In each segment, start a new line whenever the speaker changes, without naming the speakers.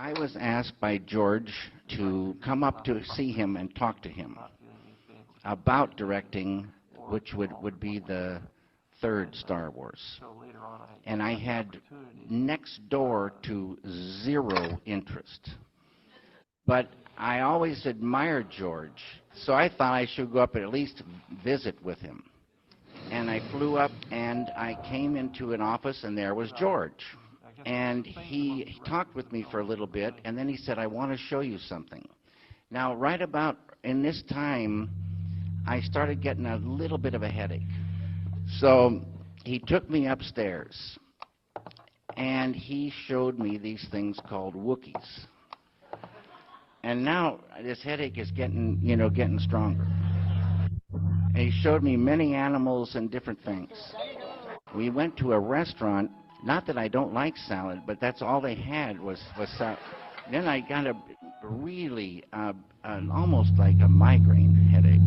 I was asked by George to come up to see him and talk to him about directing, which would be the third Star Wars. And I had next door to zero interest. But I always admired George, so I thought I should go up and at least visit with him. And I flew up and I came into an office and there was George. And he talked with me for a little bit, and then he said, I want to show you something. Now, right about in this time, I started getting a little bit of a headache. So he took me upstairs, and he showed me these things called Wookiees. And now this headache is getting stronger. And he showed me many animals and different things. We went to a restaurant. Not that I don't like salad, but that's all they had was salad. Then I got a really almost like a migraine headache,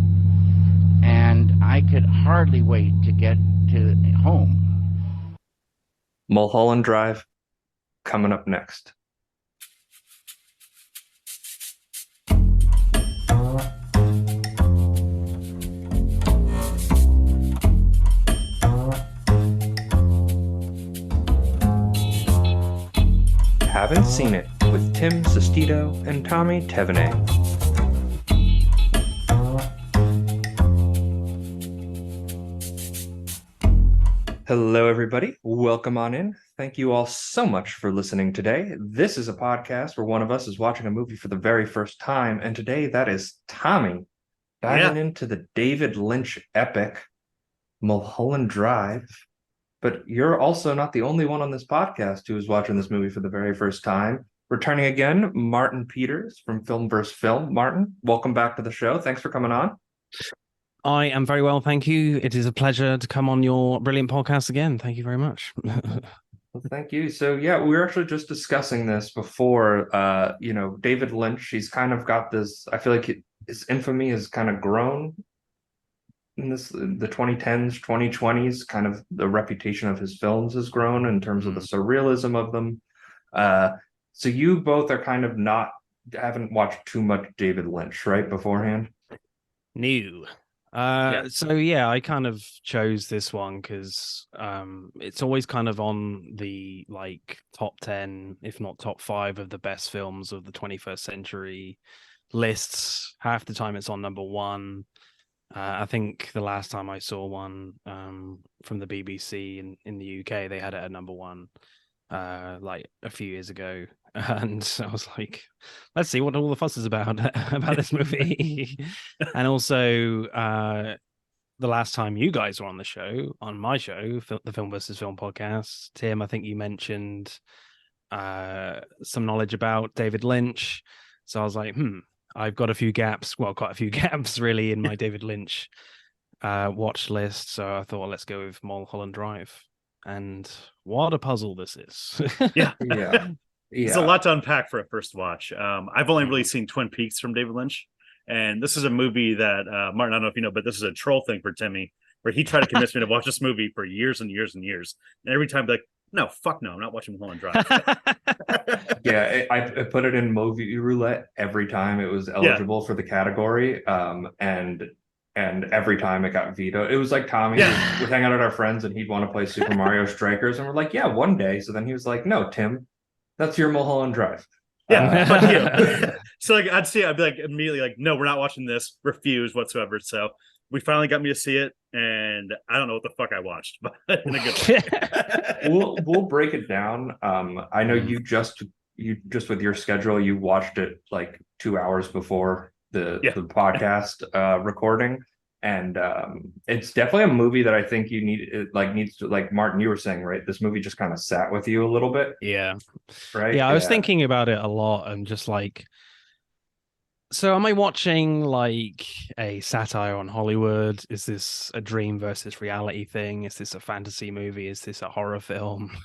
and I could hardly wait to get to home.
Mulholland Drive, coming up next. Haven't Seen It with Tim Sestito and Tommy Tevenet. Hello, everybody. Welcome on in. Thank you all so much for listening today. This is a podcast where one of us is watching a movie for the very first time, and today that is Tommy diving into the David Lynch epic Mulholland Drive. But you're also not the only one on this podcast who is watching this movie for the very first time. Returning again, Martin Peters from Film vs. Film. Martin, welcome back to the show. Thanks for coming on.
I am very well, thank you. It is a pleasure to come on your brilliant podcast again. Thank you very much.
Well, thank you. So, yeah, we were actually just discussing this before. David Lynch, he's kind of got this, I feel like his infamy has kind of grown in the 2010s, 2020s, kind of the reputation of his films has grown in terms of the surrealism of them. So you both are kind of haven't watched too much David Lynch, right, beforehand?
New. So yeah, I kind of chose this one because it's always kind of on the top 10, if not top 5 of the best films of the 21st century lists. Half the time it's on number 1. I think the last time I saw one from the BBC in the UK, they had it at number 1 a few years ago. And I was like, let's see what all the fuss is about this movie. And also, the last time you guys were on my show, the Film vs. Film podcast, Tim, I think you mentioned some knowledge about David Lynch. So I was like, I've got quite a few gaps really in my David Lynch watch list. So I thought, let's go with Mulholland Drive. And what a puzzle this is.
Yeah. It's a lot to unpack for a first watch. I've only really seen Twin Peaks from David Lynch. And this is a movie that, Martin, I don't know if you know, but this is a troll thing for Timmy, where he tried to convince me to watch this movie for years and years and years. And every time, no, fuck no, I'm not watching Mulholland Drive.
Yeah, I put it in movie roulette every time it was eligible for the category, and every time it got vetoed. It was like Tommy would hang out at our friends and he'd want to play Super Mario Strikers, and we're like, yeah, one day. So then he was like, no, Tim, that's your Mulholland Drive.
Yeah, fuck you. So I'd be like immediately no, we're not watching this. Refuse whatsoever. So we finally got me to see it, and I don't know what the fuck I watched, but in a good way.
We'll break it down. I know you just with your schedule, you watched it 2 hours before the podcast recording, and it's definitely a movie that I think you needs to, like Martin, you were saying, right? This movie just kind of sat with you a little bit.
Yeah.
Right.
Yeah, I was thinking about it a lot, and just so am I watching a satire on Hollywood? Is this a dream versus reality thing? Is this a fantasy movie? Is this a horror film?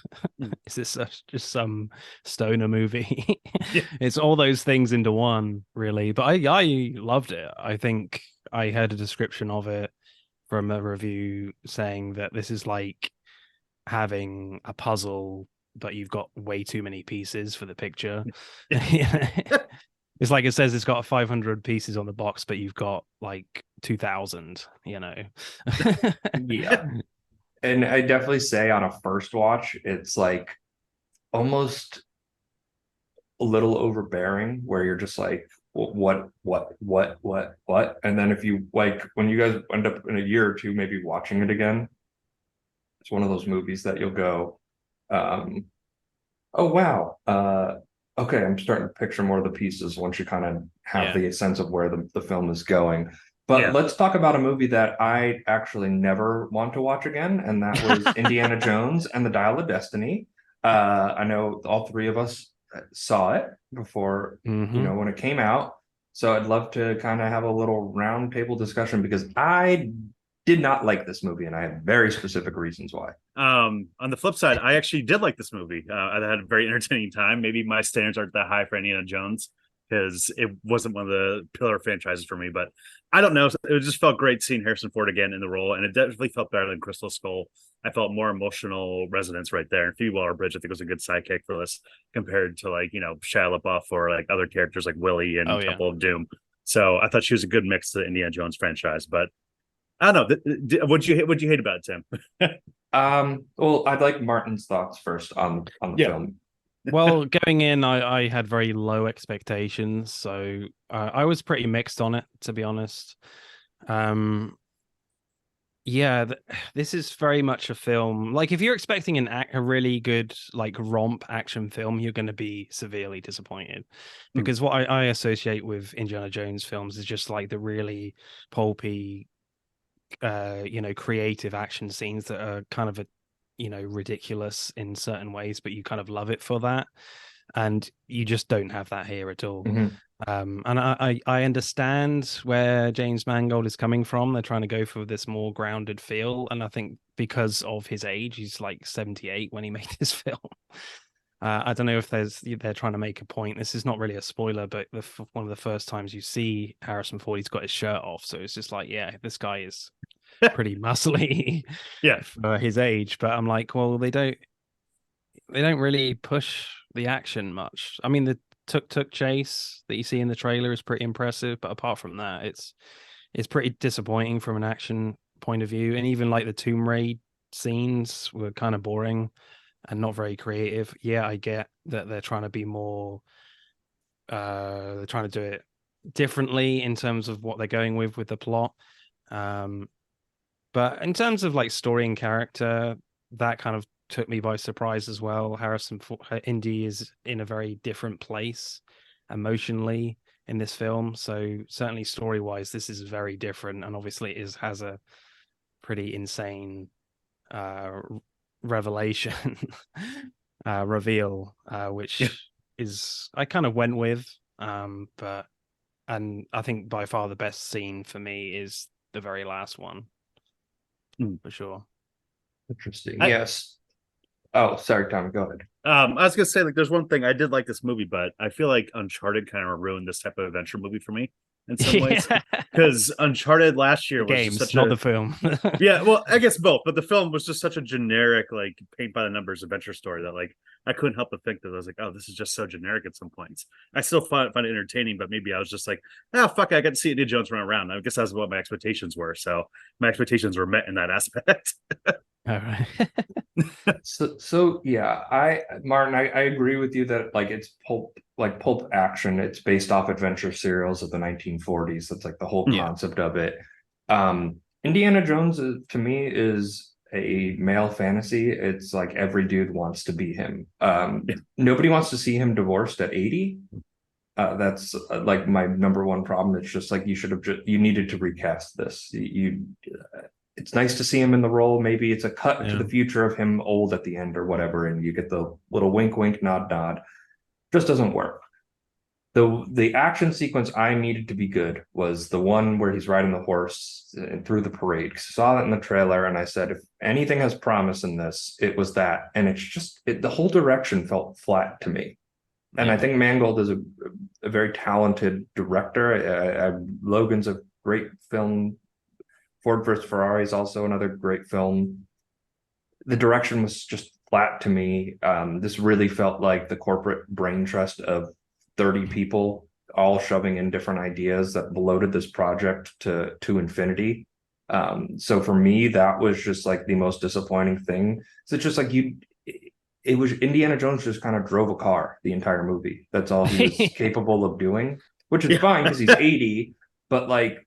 Is this just some stoner movie? It's all those things into one, really. But I loved it. I think I heard a description of it from a review saying that this is like having a puzzle but you've got way too many pieces for the picture. It's like it says it's got 500 pieces on the box, but you've got like 2,000,
Yeah. And I definitely say on a first watch, it's like almost a little overbearing where you're just like, what? And then if you like, when you guys end up in a year or two, maybe watching it again, it's one of those movies that you'll go, oh, wow. Okay, I'm starting to picture more of the pieces once you kind of have the sense of where the film is going. But let's talk about a movie that I actually never want to watch again, and that was Indiana Jones and the Dial of Destiny. I know all three of us saw it before, when it came out. So I'd love to kind of have a little round table discussion because I did not like this movie, and I have very specific reasons why.
On the flip side, I actually did like this movie. I had a very entertaining time. Maybe my standards aren't that high for Indiana Jones because it wasn't one of the pillar franchises for me, but I don't know. It just felt great seeing Harrison Ford again in the role, and it definitely felt better than Crystal Skull. I felt more emotional resonance right there. And Phoebe Waller-Bridge, I think, was a good sidekick for this compared to Shia LaBeouf or like other characters like Willie and Temple of Doom. So I thought she was a good mix to the Indiana Jones franchise. But I don't know. What'd you hate about it, Tim?
Well, I'd like Martin's thoughts first on the film.
Well, going in, I had very low expectations, so I was pretty mixed on it, to be honest. This is very much a film. Like, if you're expecting a really good like romp action film, you're going to be severely disappointed, because what I associate with Indiana Jones films is just like the really pulpy, creative action scenes that are kind of ridiculous in certain ways, but you kind of love it for that, and you just don't have that here at all. And I understand where James Mangold is coming from. They're trying to go for this more grounded feel, and I think because of his age, he's like 78 when he made this film. I don't know if they're trying to make a point. This is not really a spoiler, but one of the first times you see Harrison Ford, he's got his shirt off, so it's just like, this guy is pretty muscly for his age. But I'm like, well, they don't really push the action much. I mean, the tuk-tuk chase that you see in the trailer is pretty impressive, but apart from that, it's pretty disappointing from an action point of view. And even like the tomb raid scenes were kind of boring and not very creative. I get that they're trying to be more they're trying to do it differently in terms of what they're going with the plot. But in terms of like story and character, that kind of took me by surprise as well. Indy is in a very different place emotionally in this film, so certainly story-wise, this is very different, and obviously it has a pretty insane revelation reveal, which is I kind of went with, but I think by far the best scene for me is the very last one, for sure.
Interesting. Yes. Oh, sorry, Tom, go ahead.
I was gonna say, like, there's one thing I did like this movie, but I feel like Uncharted kind of ruined this type of adventure movie for me in some ways, because Uncharted last year was
games,
such
not the film.
Well, I guess both, but the film was just such a generic, like, paint by the numbers adventure story that, like, I couldn't help but think that I was like, oh, this is just so generic at some points. I still find it entertaining, but maybe I was just like, fuck it, I got to see Indiana Jones run around. I guess that's what my expectations were. So my expectations were met in that aspect.
All right.
So yeah, Martin, I agree with you that like it's pulp action. It's based off adventure serials of the 1940s. That's like the whole concept of it. Indiana Jones to me is a male fantasy. It's like every dude wants to be him. Nobody wants to see him divorced at 80. That's like my number one problem. It's just like you needed to recast this. It's nice to see him in the role. Maybe it's a cut to the future of him old at the end or whatever, and you get the little wink, wink, nod, nod. Just doesn't work. The action sequence I needed to be good was the one where he's riding the horse through the parade. I saw that in the trailer, and I said, if anything has promise in this, it was that. And it's just the whole direction felt flat to me. And I think Mangold is a very talented director. Logan's a great film. Ford vs. Ferrari is also another great film. The direction was just flat to me. This really felt like the corporate brain trust of 30 people all shoving in different ideas that bloated this project to infinity. So for me, that was just like the most disappointing thing. So it's just like it was Indiana Jones just kind of drove a car the entire movie. That's all he was capable of doing, which is fine because he's 80, but like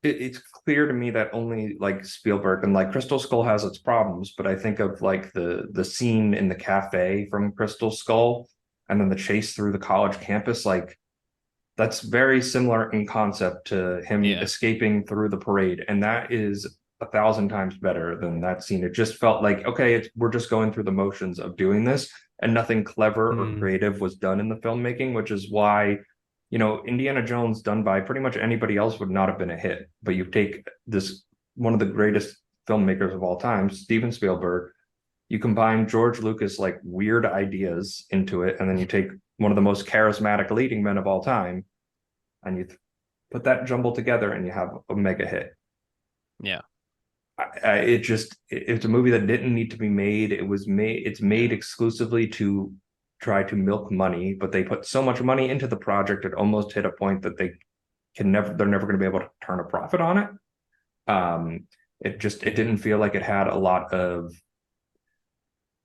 it's clear to me that only like Spielberg and like Crystal Skull has its problems, but I think of like the scene in the cafe from Crystal Skull and then the chase through the college campus, like that's very similar in concept to him escaping through the parade, and that is 1,000 times better than that scene. It just felt like, okay, we're just going through the motions of doing this, and nothing clever or creative was done in the filmmaking, which is why, you know, Indiana Jones done by pretty much anybody else would not have been a hit. But you take this, one of the greatest filmmakers of all time, Steven Spielberg, you combine George Lucas like weird ideas into it, and then you take one of the most charismatic leading men of all time, and you put that jumble together, and you have a mega hit.
Yeah,
it's a movie that didn't need to be made. It's made exclusively to try to milk money, but they put so much money into the project it almost hit a point that they're never going to be able to turn a profit on it. It didn't feel like it had a lot of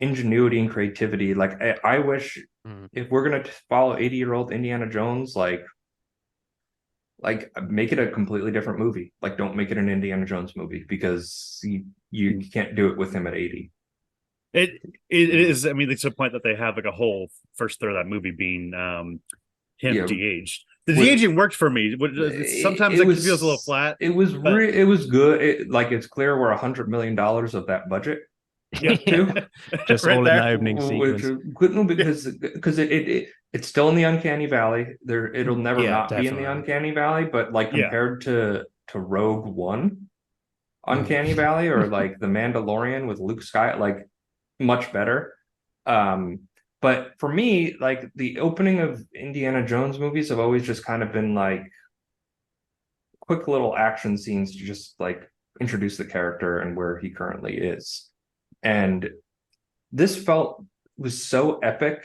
ingenuity and creativity. Like I wish if we're gonna follow 80-year-old Indiana Jones, like make it a completely different movie. Like don't make it an Indiana Jones movie, because you can't do it with him at 80.
It is. I mean, it's a point that they have like a whole first third of that movie being him de-aged. The de-aging worked for me. Sometimes it feels a little flat.
It was good. It's clear we're $100 million of that budget.
Yeah,
just right all there. In the opening sequence.
Because it's still in the uncanny valley. It'll never not definitely be in the uncanny valley. But like compared to Rogue One, uncanny valley, or like the Mandalorian with Luke Skywalker, like much better. But for me, like the opening of Indiana Jones movies have always just kind of been like quick little action scenes to just like introduce the character and where he currently is. And this was so epic.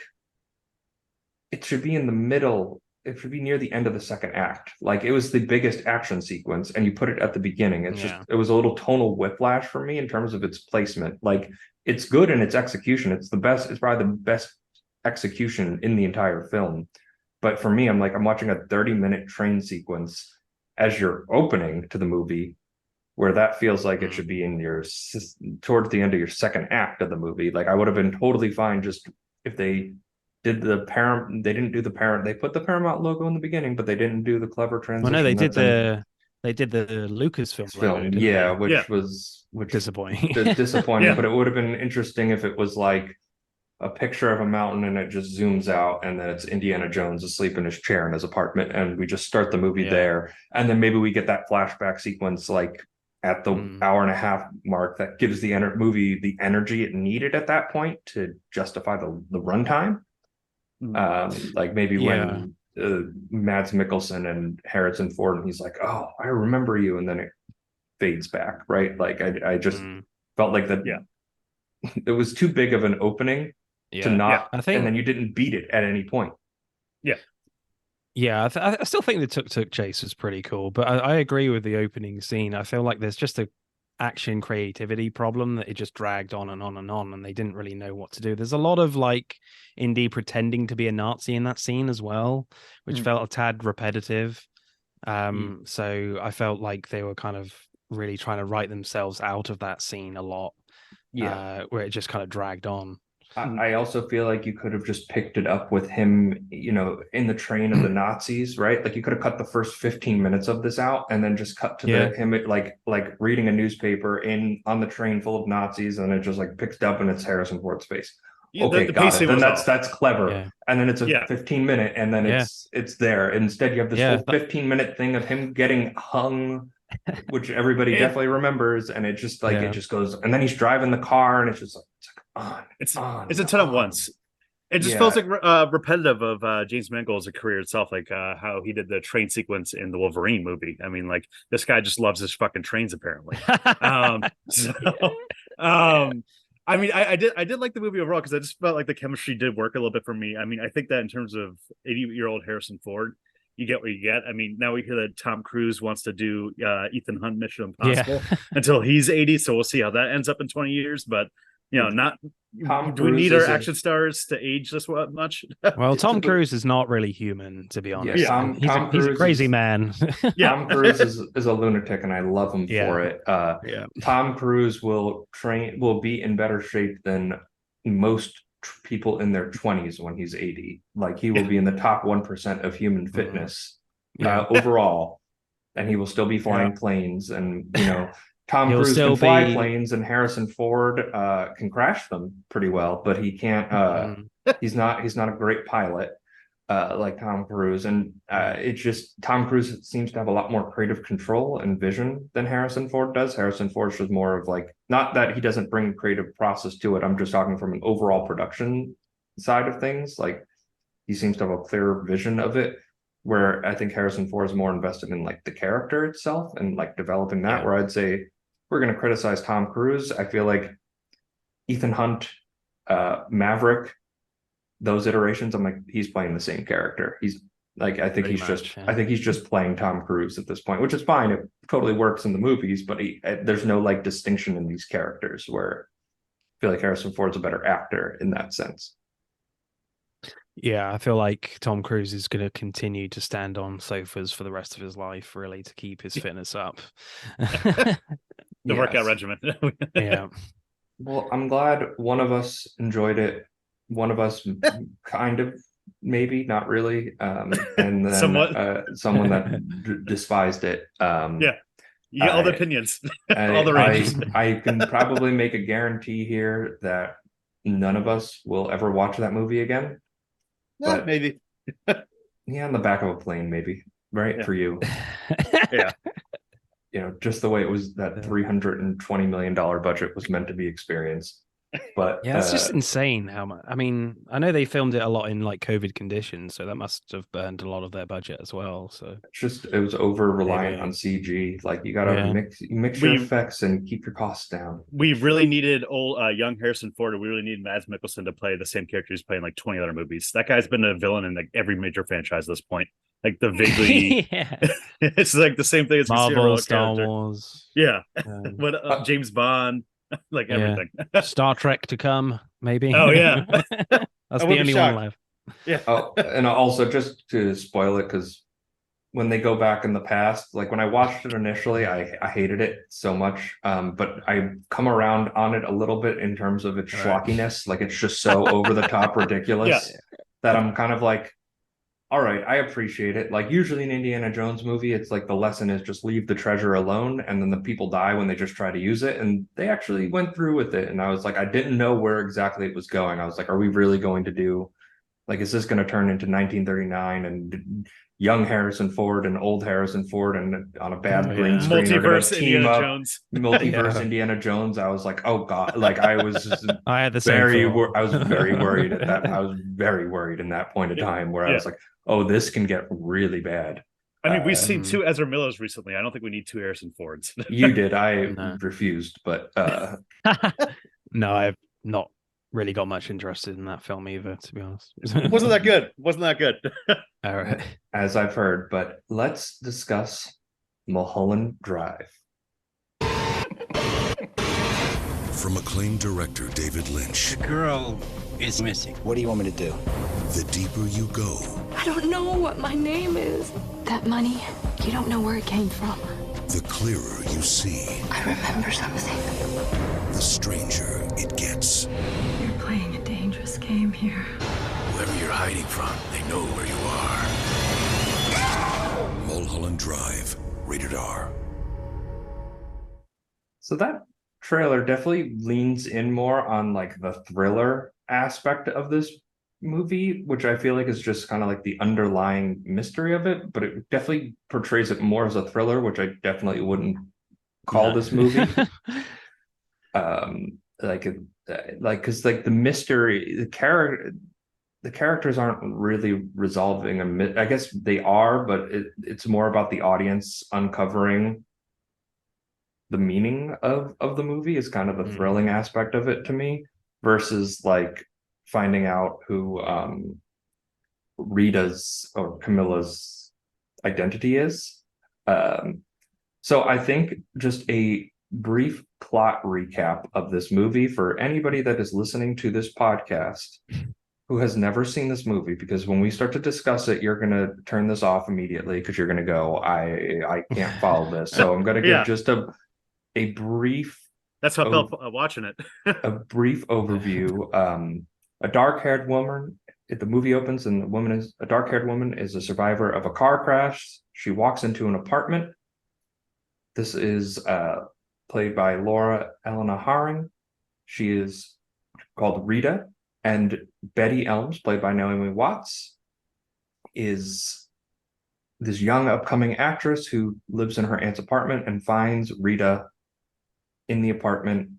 It should be in the middle. It should be near the end of the second act. Like it was the biggest action sequence, and you put it at the beginning. It was a little tonal whiplash for me in terms of its placement. Like it's good in its execution. It's probably the best execution in the entire film. But for me, I'm watching a 30-minute train sequence as your opening to the movie, where that feels like it should be in towards the end of your second act of the movie. Like I would have been totally fine just if they did they didn't do the Paramount. They put the Paramount logo in the beginning, but they didn't do the clever transition.
Well, no, they did the Lucasfilm logo,
which was
disappointing.
Disappointing, but it would have been interesting if it was like a picture of a mountain and it just zooms out, and then it's Indiana Jones asleep in his chair in his apartment, and we just start the movie there, and then maybe we get that flashback sequence like at the hour and a half mark that gives the movie the energy it needed at that point to justify the runtime. Like maybe when Mads Mikkelsen and Harrison Ford, and he's like, "Oh, I remember you," and then it fades back, right? Like I just felt like that. Yeah, it was too big of an opening to not, I think, and then you didn't beat it at any point.
Yeah, I still think the tuk-tuk chase was pretty cool, but I agree with the opening scene. I feel like there's just a action creativity problem that it just dragged on and on and on, and they didn't really know what to do. There's a lot of like Indy pretending to be a Nazi in that scene as well, which felt a tad repetitive. So I felt like they were kind of really trying to write themselves out of that scene a lot, where it just kind of dragged on.
I also feel like you could have just picked it up with him, you know, in the train of the Nazis, right? Like you could have cut the first 15 minutes of this out and then just cut to him like reading a newspaper on the train full of Nazis, and it just like picks it up and it's Harrison Ford's face. Okay, got it. Then that's clever. Yeah. And then it's a 15-minute, and then it's there. Instead, you have this whole 15-minute thing of him getting hung, which everybody definitely remembers, and it just like it just goes, and then he's driving the car, and it's just like it's
a ton of once. It just feels like repetitive of James Mangold's career itself, like how he did the train sequence in the Wolverine movie. I mean, like this guy just loves his fucking trains, apparently. I mean, I did like the movie overall because I just felt like the chemistry did work a little bit for me. I mean, I think that in terms of 80-year-old Harrison Ford, you get what you get. I mean, now we hear that Tom Cruise wants to do Ethan Hunt Mission Impossible until he's 80, so we'll see how that ends up in 20 years. But not
Tom
do we
Cruise
need our
is
action stars to age this much?
Well, Tom Cruise is not really human, to be honest.
Tom
He's a
Cruise
crazy
is-
man.
Tom Cruise is a lunatic, and I love him
Yeah.
for it.
Yeah.
Tom Cruise will be in better shape than most people in their 20s when he's 80. Like he will be in the top 1% of human fitness
Yeah.
overall, and he will still be flying planes. And Tom
He'll
Cruise
still
can fly
be-
planes, and Harrison Ford can crash them pretty well, but he can't. He's not a great pilot like Tom Cruise, and it just Tom Cruise seems to have a lot more creative control and vision than Harrison Ford does. Harrison Ford's just more of like, not that he doesn't bring creative process to it. I'm just talking from an overall production side of things. Like he seems to have a clearer vision of it, where I think Harrison Ford is more invested in like the character itself and like developing that.
Yeah.
Where I'd say we're going to criticize Tom Cruise. I feel like Ethan Hunt, Maverick, those iterations, I'm like, he's playing the same character. He's like, I think he's just playing Tom Cruise at this point, which is fine. It totally works in the movies, but there's no like distinction in these characters, where I feel like Harrison Ford's a better actor in that sense.
Yeah, I feel like Tom Cruise is going to continue to stand on sofas for the rest of his life, really, to keep his fitness up.
The workout regimen.
Yeah.
Well, I'm glad one of us enjoyed it. One of us kind of, maybe, not really. And then someone that despised it.
Yeah. You get all the opinions, all the ranges.
I can probably make a guarantee here that none of us will ever watch that movie again. But
maybe.
Yeah, on the back of a plane, maybe. Right?
Yeah.
For you.
Yeah.
Just the way it was, that $320 million budget was meant to be experienced. But
yeah, it's just insane how much. I mean, I know they filmed it a lot in like COVID conditions, so that must have burned a lot of their budget as well. So
it was over reliant on CG. Like you gotta mix your effects and keep your costs down.
We really needed young Harrison Ford, and we really needed Mads Mikkelsen to play the same character he's playing like 20 other movies. That guy's been a villain in like every major franchise at this point. Like the vaguely, it's like the same thing as
Marvel, Star Wars,
but James Bond. Like everything.
Star Trek to come, maybe.
Oh yeah.
That's the only one left.
Yeah. Oh, and also just to spoil it, because when they go back in the past, like when I watched it initially, I hated it so much. But I come around on it a little bit in terms of its schlockiness. Like it's just so over the top ridiculous that I'm kind of like, all right, I appreciate it. Like usually in Indiana Jones movie, it's like the lesson is just leave the treasure alone, and then the people die when they just try to use it. And they actually went through with it. And I was like, I didn't know where exactly it was going. I was like, are we really going to do, like, is this going to turn into 1939 and young Harrison Ford and old Harrison Ford and on a bad green screen
multiverse Indiana Jones?
Multiverse Indiana Jones. I was like, oh God, like I was
I had the same I
was very worried at that. I was very worried in that point of time where I was like, oh, this can get really bad.
I mean, we've seen 2 Ezra Millers recently. I don't think we need 2 Harrison Fords.
You did. I refused, but
no, I've not really got much interested in that film either, to be honest.
Wasn't that good?
All right.
As I've heard, but let's discuss Mulholland Drive.
From acclaimed director David Lynch.
The girl is missing.
What do you want me to do?
The deeper you go,
I don't know what my name is. That money, you don't know where it came from.
the clearer you see.
I remember something.
The stranger it gets.
You're playing a dangerous game here.
Whoever you're hiding from, they know where you are. Mulholland Drive, rated R.
So that trailer definitely leans in more on like the thriller aspect of this movie, which I feel like is just kind of like the underlying mystery of it, but it definitely portrays it more as a thriller, which I definitely wouldn't call this movie. Because like the mystery, the characters aren't really resolving I guess they are, but it's more about the audience uncovering the meaning of the movie is kind of the thrilling aspect of it to me, versus like finding out who Rita's or Camilla's identity is. So I think just a brief plot recap of this movie for anybody that is listening to this podcast who has never seen this movie, because when we start to discuss it, you're going to turn this off immediately because you're going to go, I can't follow this. So I'm going to give
Yeah.
just a brief
That's how I felt watching it.
a brief overview. A dark-haired woman, the movie opens and the woman is a dark-haired woman is a survivor of a car crash. She walks into an apartment. This is played by Laura Elena Haring. She is called Rita, and Betty Elms, played by Naomi Watts, is this young upcoming actress who lives in her aunt's apartment and finds Rita in the apartment,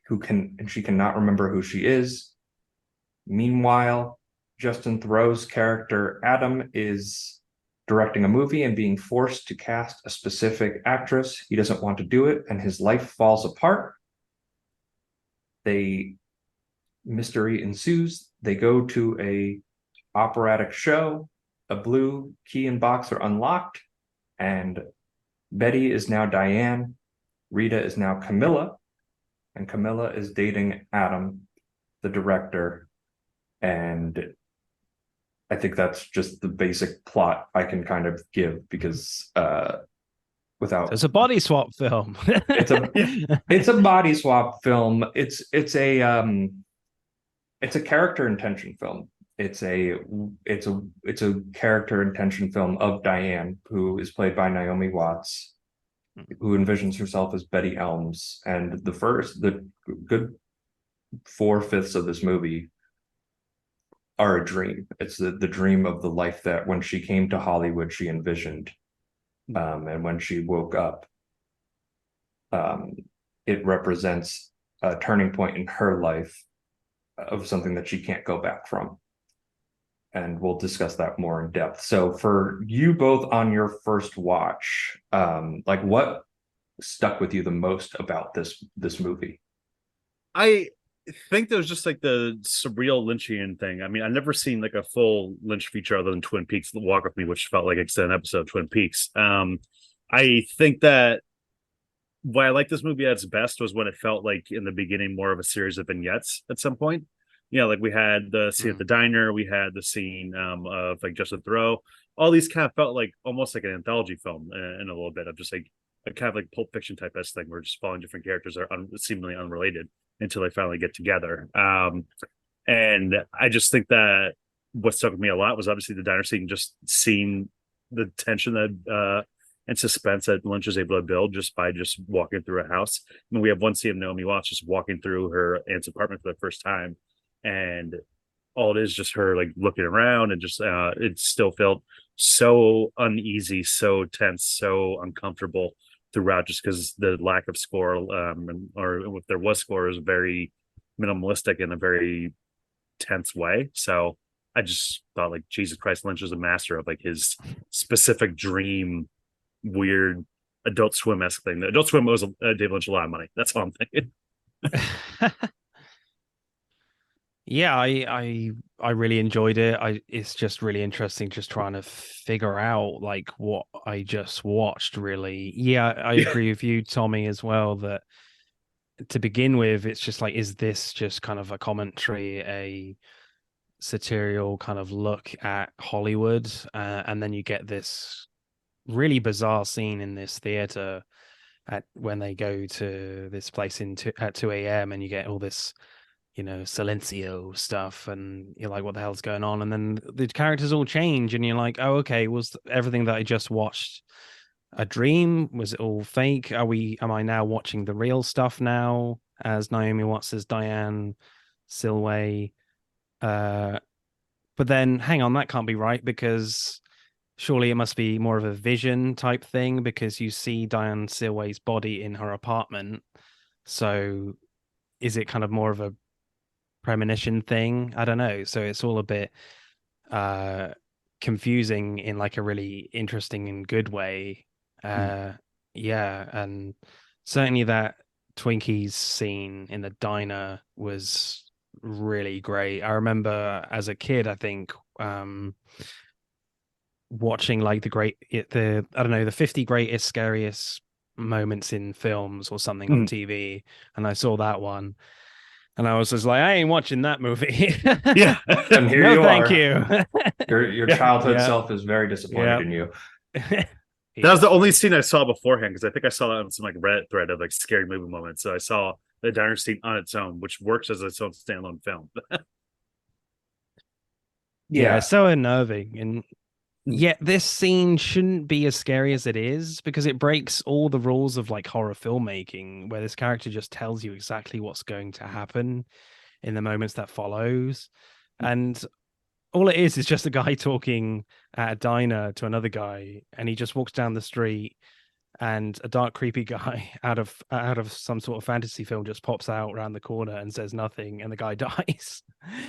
and she cannot remember who she is. Meanwhile, Justin Theroux's character Adam is directing a movie and being forced to cast a specific actress. He doesn't want to do it, and his life falls apart. Mystery ensues. They go to a operatic show. A blue key and box are unlocked, and Betty is now Diane. Rita is now Camilla, and Camilla is dating Adam, the director. And I think that's just the basic plot I can kind of give, because without
It's a body swap film.
it's a body swap film. It's a character intention film. It's a character intention film of Diane, who is played by Naomi Watts, who envisions herself as Betty Elms. And the good 4/5 of this movie are a dream. It's the dream of the life that when she came to Hollywood, she envisioned. And when she woke up, it represents a turning point in her life of something that she can't go back from. And we'll discuss that more in depth. So for you both on your first watch, like what stuck with you the most about this movie?
I think there was just like the surreal Lynchian thing. I mean, I've never seen like a full Lynch feature other than Twin Peaks: Walk With Me, which felt like it's an episode of Twin Peaks. I think that why I like this movie at its best was when it felt like in the beginning more of a series of vignettes at some point. You know, like we had the scene at the diner, we had the scene of like Justin Theroux. All these kind of felt like almost like an anthology film in a little bit of just like a kind of like Pulp Fiction type of thing. We're just following different characters that are seemingly unrelated until they finally get together. And I just think that what stuck with me a lot was obviously the diner scene, just seeing the tension that and suspense that Lynch is able to build just by just walking through a house. I mean, we have one scene of Naomi Watts just walking through her aunt's apartment for the first time, and all it is just her like looking around, and just it still felt so uneasy, so tense, so uncomfortable throughout, just because the lack of score, or if there was score, is very minimalistic in a very tense way. So I just thought like Jesus Christ, Lynch is a master of like his specific dream, weird Adult Swim-esque thing. The Adult Swim owes David Lynch a lot of money. That's all I'm thinking.
Yeah, I really enjoyed it. It's just really interesting just trying to figure out like what I just watched, really. Yeah, I agree with you, Tommy, as well, that to begin with, it's just like, is this just kind of a commentary, a satirical kind of look at Hollywood? And then you get this really bizarre scene in this theater when they go to this place at 2 a.m. and you get all this, you know, silencio stuff, and you're like, what the hell's going on? And then the characters all change, and you're like, oh, okay, was everything that I just watched a dream? Was it all fake? Am I now watching the real stuff now as Naomi Watts as Diane Silway? But then hang on, that can't be right, because surely it must be more of a vision type thing, because you see Diane Silway's body in her apartment. So is it kind of more of a premonition thing? I don't know. So it's all a bit confusing in like a really interesting and good way. Yeah, and certainly that Twinkies scene in the diner was really great. I remember as a kid, I think, watching like the I don't know, the 50 greatest scariest moments in films or something on TV, and I saw that one, and I was just like, I ain't watching that movie.
Yeah.
And here
no,
you
thank
are.
you.
Your childhood
Yeah.
self is very disappointed
Yeah.
in you.
That was the only scene I saw beforehand, because I think I saw that on some like Reddit thread of like scary movie moments. So I saw the diner scene on its own, which works as its own standalone film.
Yeah, it's so unnerving. And
Mm.
yet this scene shouldn't be as scary as it is, because it breaks all the rules of like horror filmmaking, where this character just tells you exactly what's going to happen in the moments that follows. And all it is just a guy talking at a diner to another guy, and he just walks down the street, and a dark, creepy guy out of some sort of fantasy film just pops out around the corner and says nothing, and the guy dies.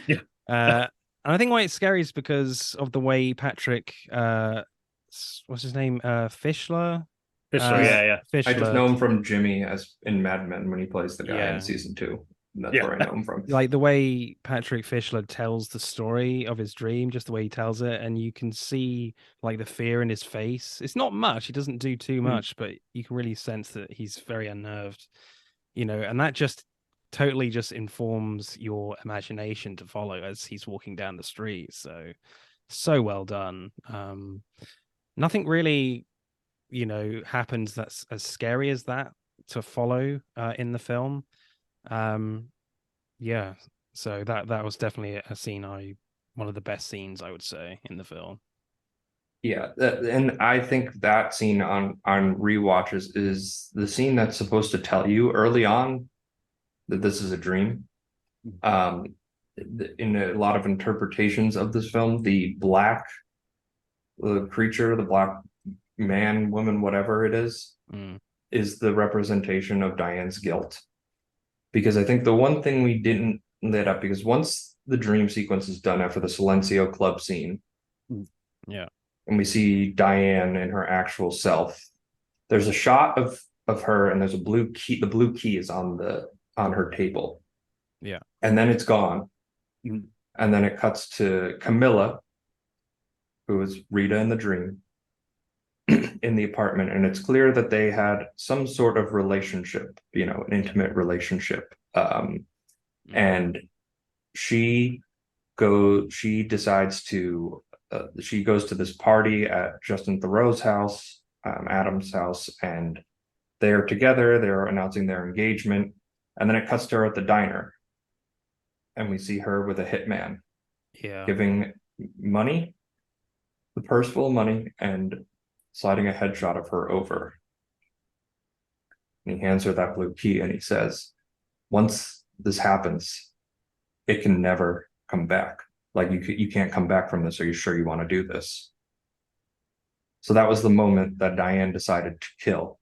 Yeah.
And I think why it's scary is because of the way Patrick, what's his name, Fischler.
Fischler, yeah.
Fischler.
I just know him from Jimmy as in Mad Men when he plays the guy
Yeah.
in season 2. That's
Yeah.
where I know him from.
Like the way Patrick Fischler tells the story of his dream, just the way he tells it, and you can see like the fear in his face. It's not much; he doesn't do too much, but you can really sense that he's very unnerved, and that just totally just informs your imagination to follow as he's walking down the street. So well done. Nothing really, happens that's as scary as that to follow in the film. Yeah, so that was definitely a scene one of the best scenes, I would say, in the film.
Yeah, and I think that scene on rewatches is the scene that's supposed to tell you early on that this is a dream. In a lot of interpretations of this film, the black creature, the black man, woman, whatever it is the representation of Diane's guilt. Because I think the one thing we didn't lit up, because once the dream sequence is done after the Silencio Club scene,
yeah,
and we see Diane in her actual self, there's a shot of her, and there's a blue key. The blue key is on her table.
Yeah,
and then it's gone, and then it cuts to Camilla, who is Rita in the dream, in the apartment, and it's clear that they had some sort of relationship, an intimate relationship. And she decides to she goes to this party at Justin Theroux's house, Adam's house, and they're together. They're announcing their engagement, and then it cuts to her at the diner, and we see her with a hitman, giving money, the purse full of money, and sliding a headshot of her over. And he hands her that blue key, and he says, once this happens, it can never come back. Like, you can't come back from this. Are you sure you want to do this? So that was the moment that Diane decided to kill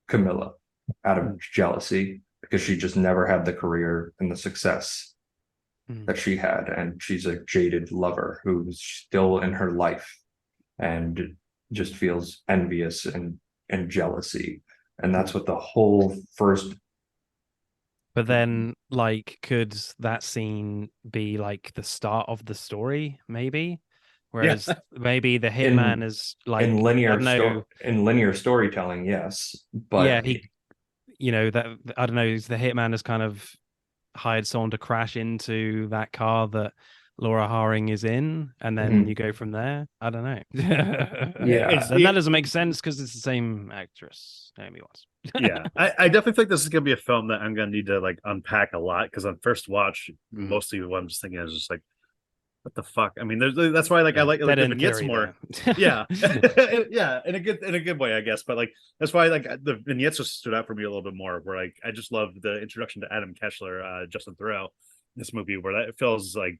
Camilla out of jealousy, because she just never had the career and the success that she had. And she's a jaded lover who's still in her life and just feels envious and jealousy. And that's what the whole first.
But then, like, could that scene be like the start of the story, maybe? Whereas maybe the hitman is like
in linear storytelling, yes. But
that I don't know, is the hitman has kind of hired someone to crash into that car that Laura Haring is in, and then you go from there. I don't know. And that doesn't make sense because it's the same actress, Naomi Watts.
Yeah, I definitely think this is gonna be a film that I'm gonna need to like unpack a lot, because on first watch, mostly what I'm just thinking is just like, what the fuck? I mean, that's why like I like the vignettes more. Yeah, yeah, in a good way, I guess. But like that's why like the vignettes just stood out for me a little bit more. Where like I just love the introduction to Adam Kessler, Justin Theroux, in this movie, where that feels like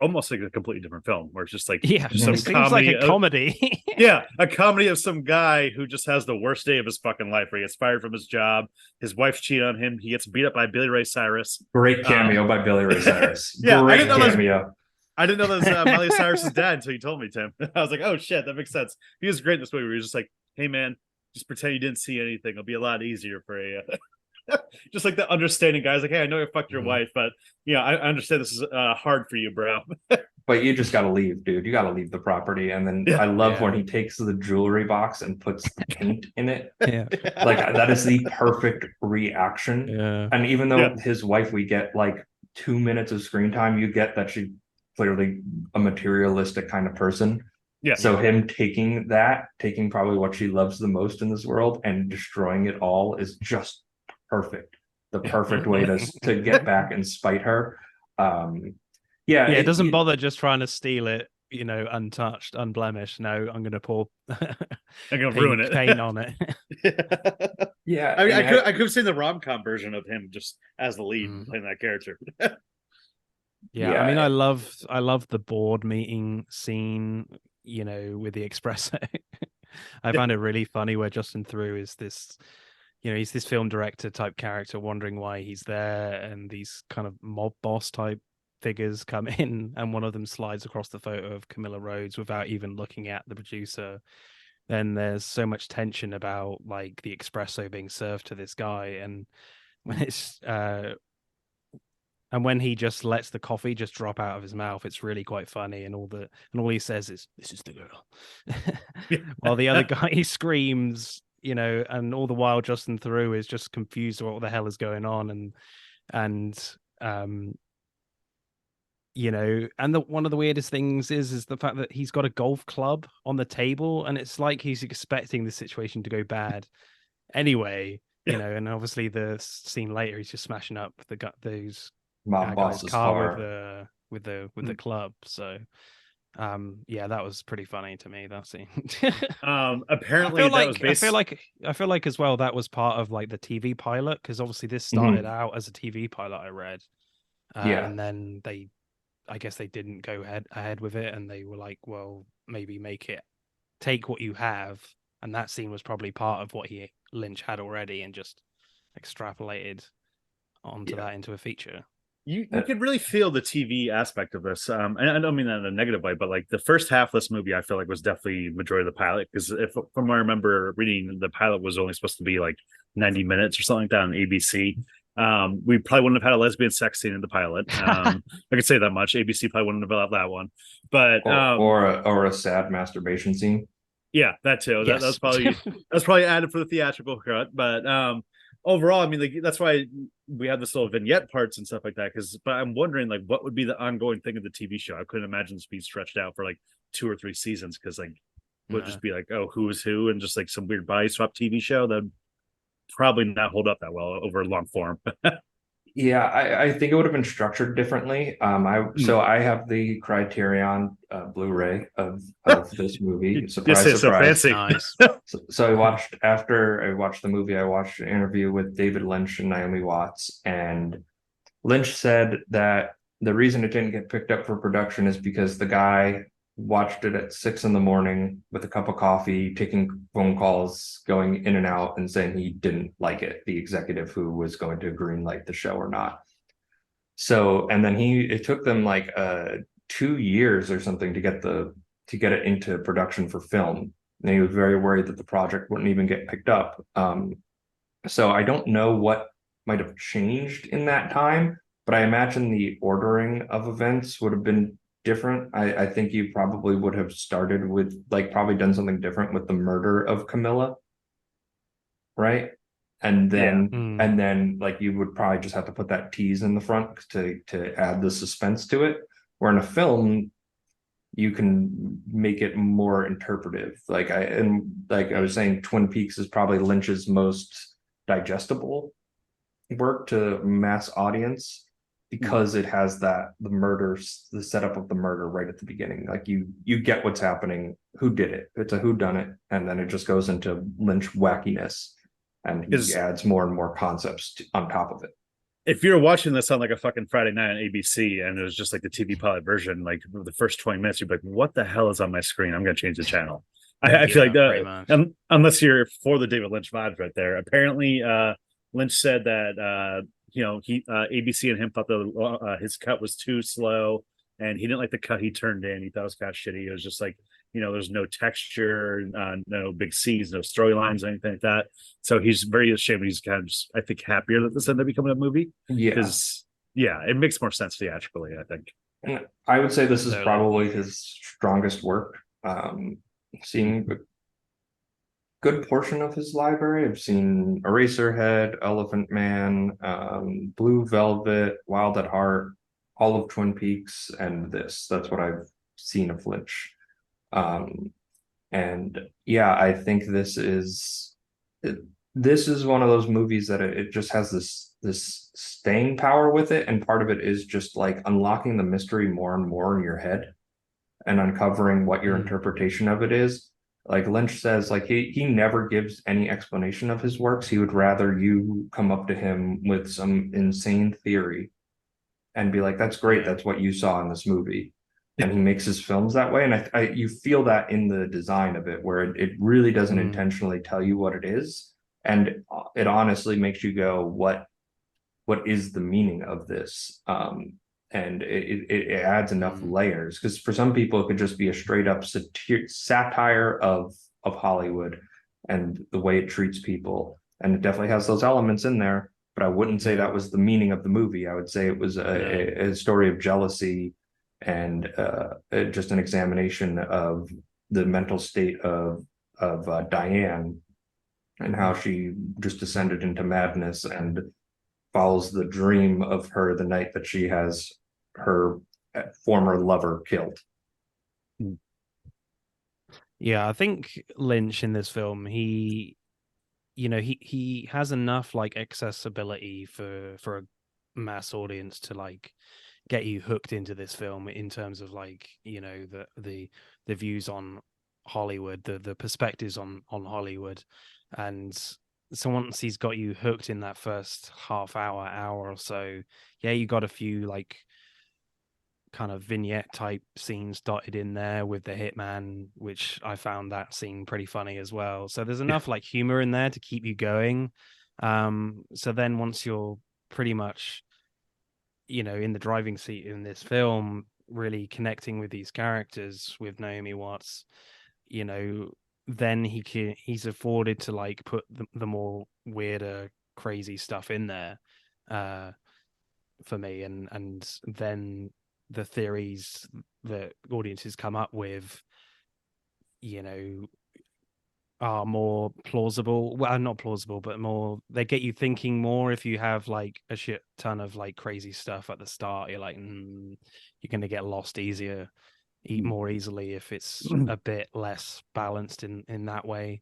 almost like a completely different film, where it's just like
some it seems like a comedy.
Yeah, a comedy of some guy who just has the worst day of his fucking life, where he gets fired from his job, his wife cheated on him, he gets beat up by Billy Ray Cyrus.
Great cameo by Billy Ray Cyrus.
Yeah,
great cameo.
I didn't know that was Miley Cyrus's dad until you told me, Tim. I was like, oh shit, that makes sense. He was great in this movie where he was just like, hey man, just pretend you didn't see anything. It'll be a lot easier for you. Just like the understanding guys, like, hey, I know you fucked your wife, but I understand this is hard for you, bro.
But you just got to leave, dude. You got to leave the property. And then I love when he takes the jewelry box and puts the paint in it.
Yeah.
Like that is the perfect reaction.
Yeah.
And even though his wife, we get like 2 minutes of screen time, you get that she's clearly a materialistic kind of person.
Yeah.
So him taking probably what she loves the most in this world and destroying it all is just perfect. The perfect way to get back and spite her.
It doesn't bother just trying to steal it, untouched, unblemished. No, I'm going to pour
I'm going to ruin it.
Paint on it.
Yeah.
I could have seen the rom-com version of him just as the lead playing that character.
I mean, I love the board meeting scene, with the espresso. I found it really funny where Justin Theroux is this, he's this film director type character wondering why he's there, and these kind of mob boss type figures come in, and one of them slides across the photo of Camilla Rhodes without even looking at the producer. Then there's so much tension about like the espresso being served to this guy, and when it's and when he just lets the coffee just drop out of his mouth, it's really quite funny. And all he says is, "This is the girl," while the other guy he screams, and all the while Justin Theroux is just confused about what the hell is going on, and one of the weirdest things is the fact that he's got a golf club on the table, and it's like he's expecting the situation to go bad anyway, and obviously the scene later he's just smashing up those
mob boss's car
with the club. So that was pretty funny to me, that scene.
Apparently
I feel like as well that was part of like the TV pilot, because obviously this started out as a TV pilot, I read, and then I guess they didn't go ahead with it, and they were like, well, maybe take what you have, and that scene was probably part of what Lynch had already, and just extrapolated onto that into a feature.
You could really feel the TV aspect of this, and I don't mean that in a negative way, but like the first half of this movie, I feel like was definitely majority of the pilot, because from what I remember reading, the pilot was only supposed to be like 90 minutes or something like that on ABC. We probably wouldn't have had a lesbian sex scene in the pilot. I could say that much. ABC probably wouldn't have allowed that one, but
or a sad masturbation scene.
Yeah, that too.
Yes.
That's probably added for the theatrical cut. But overall, I mean, like, that's why we have this little vignette parts and stuff like that. But I'm wondering, like, what would be the ongoing thing of the TV show? I couldn't imagine this being stretched out for like 2 or 3 seasons, because like it would just be like, oh, who is who, and just like some weird body swap TV show that probably not hold up that well over long form.
I think it would have been structured differently. So I have the Criterion Blu-ray of this movie. Surprise, surprise.
So fancy.
Nice.
So after I watched the movie, I watched an interview with David Lynch and Naomi Watts, and Lynch said that the reason it didn't get picked up for production is because the guy watched it at 6 a.m. with a cup of coffee, taking phone calls, going in and out, and saying he didn't like it, the executive who was going to greenlight the show or not. So, and then it took them like 2 years or something to get it into production for film. And he was very worried that the project wouldn't even get picked up. So I don't know what might have changed in that time, but I imagine the ordering of events would have been different. I think you probably would have started with probably done something different with the murder of Camilla, right? And then like you would probably just have to put that tease in the front to add the suspense to it. Where in a film, you can make it more interpretive. Like I was saying, Twin Peaks is probably Lynch's most digestible work to mass audience, because it has the setup of the murder right at the beginning. Like you get what's happening, who did it. It's a whodunit, and then it just goes into Lynch wackiness, and he adds more and more concepts on top of it.
If you're watching this on like a fucking Friday night on ABC, and it was just like the TV pilot version, like the first 20 minutes, you'd be like, what the hell is on my screen? I'm going to change the channel. I feel like that, unless you're for the David Lynch vibes right there. Apparently, Lynch said that ABC and him thought his cut was too slow, and he didn't like the cut he turned in. He thought it was kind of shitty. It was just like there's no texture, no big scenes, no storylines, anything like that. So he's very ashamed. He's kind of just, I think, happier that this ended up becoming a movie.
Yeah.
Because, it makes more sense theatrically, I think.
And I would say this is
Totally.
probably his strongest work. Seen a good portion of his library. I've seen Eraserhead, Elephant Man, Blue Velvet, Wild at Heart, all of Twin Peaks, and this. That's what I've seen of Lynch. And yeah, I think this is one of those movies that it just has this staying power with it, and part of it is just like unlocking the mystery more and more in your head and uncovering what your interpretation of it is. Like Lynch says, like he never gives any explanation of his works. He would rather you come up to him with some insane theory and be like, that's great, that's what you saw in this movie. And he makes his films that way. And you feel that in the design of it, where it really doesn't intentionally tell you what it is. And it honestly makes you go, what is the meaning of this? And it adds enough layers, because for some people it could just be a straight up satire of Hollywood and the way it treats people. And it definitely has those elements in there, but I wouldn't say that was the meaning of the movie. I would say it was a story of jealousy and just an examination of the mental state of Diane, and how she just descended into madness and follows the dream of her the night that she has her former lover killed.
Yeah, I think Lynch in this film, he has enough like accessibility for a mass audience to like get you hooked into this film, in terms of like, the views on Hollywood, the perspectives on Hollywood. And so once he's got you hooked in that first half hour or so, you got a few like kind of vignette type scenes dotted in there with the hitman, which I found that scene pretty funny as well. So there's enough like humor in there to keep you going. So then once you're pretty much, in the driving seat in this film, really connecting with these characters, with Naomi Watts, then he's afforded to like put the more weirder, crazy stuff in there for me, and then the theories that audiences come up with, are more plausible. Well, not plausible, but more, they get you thinking more. If you have like a shit ton of like crazy stuff at the start, you're like, you're going to get lost easier, more easily if it's a bit less balanced in that way.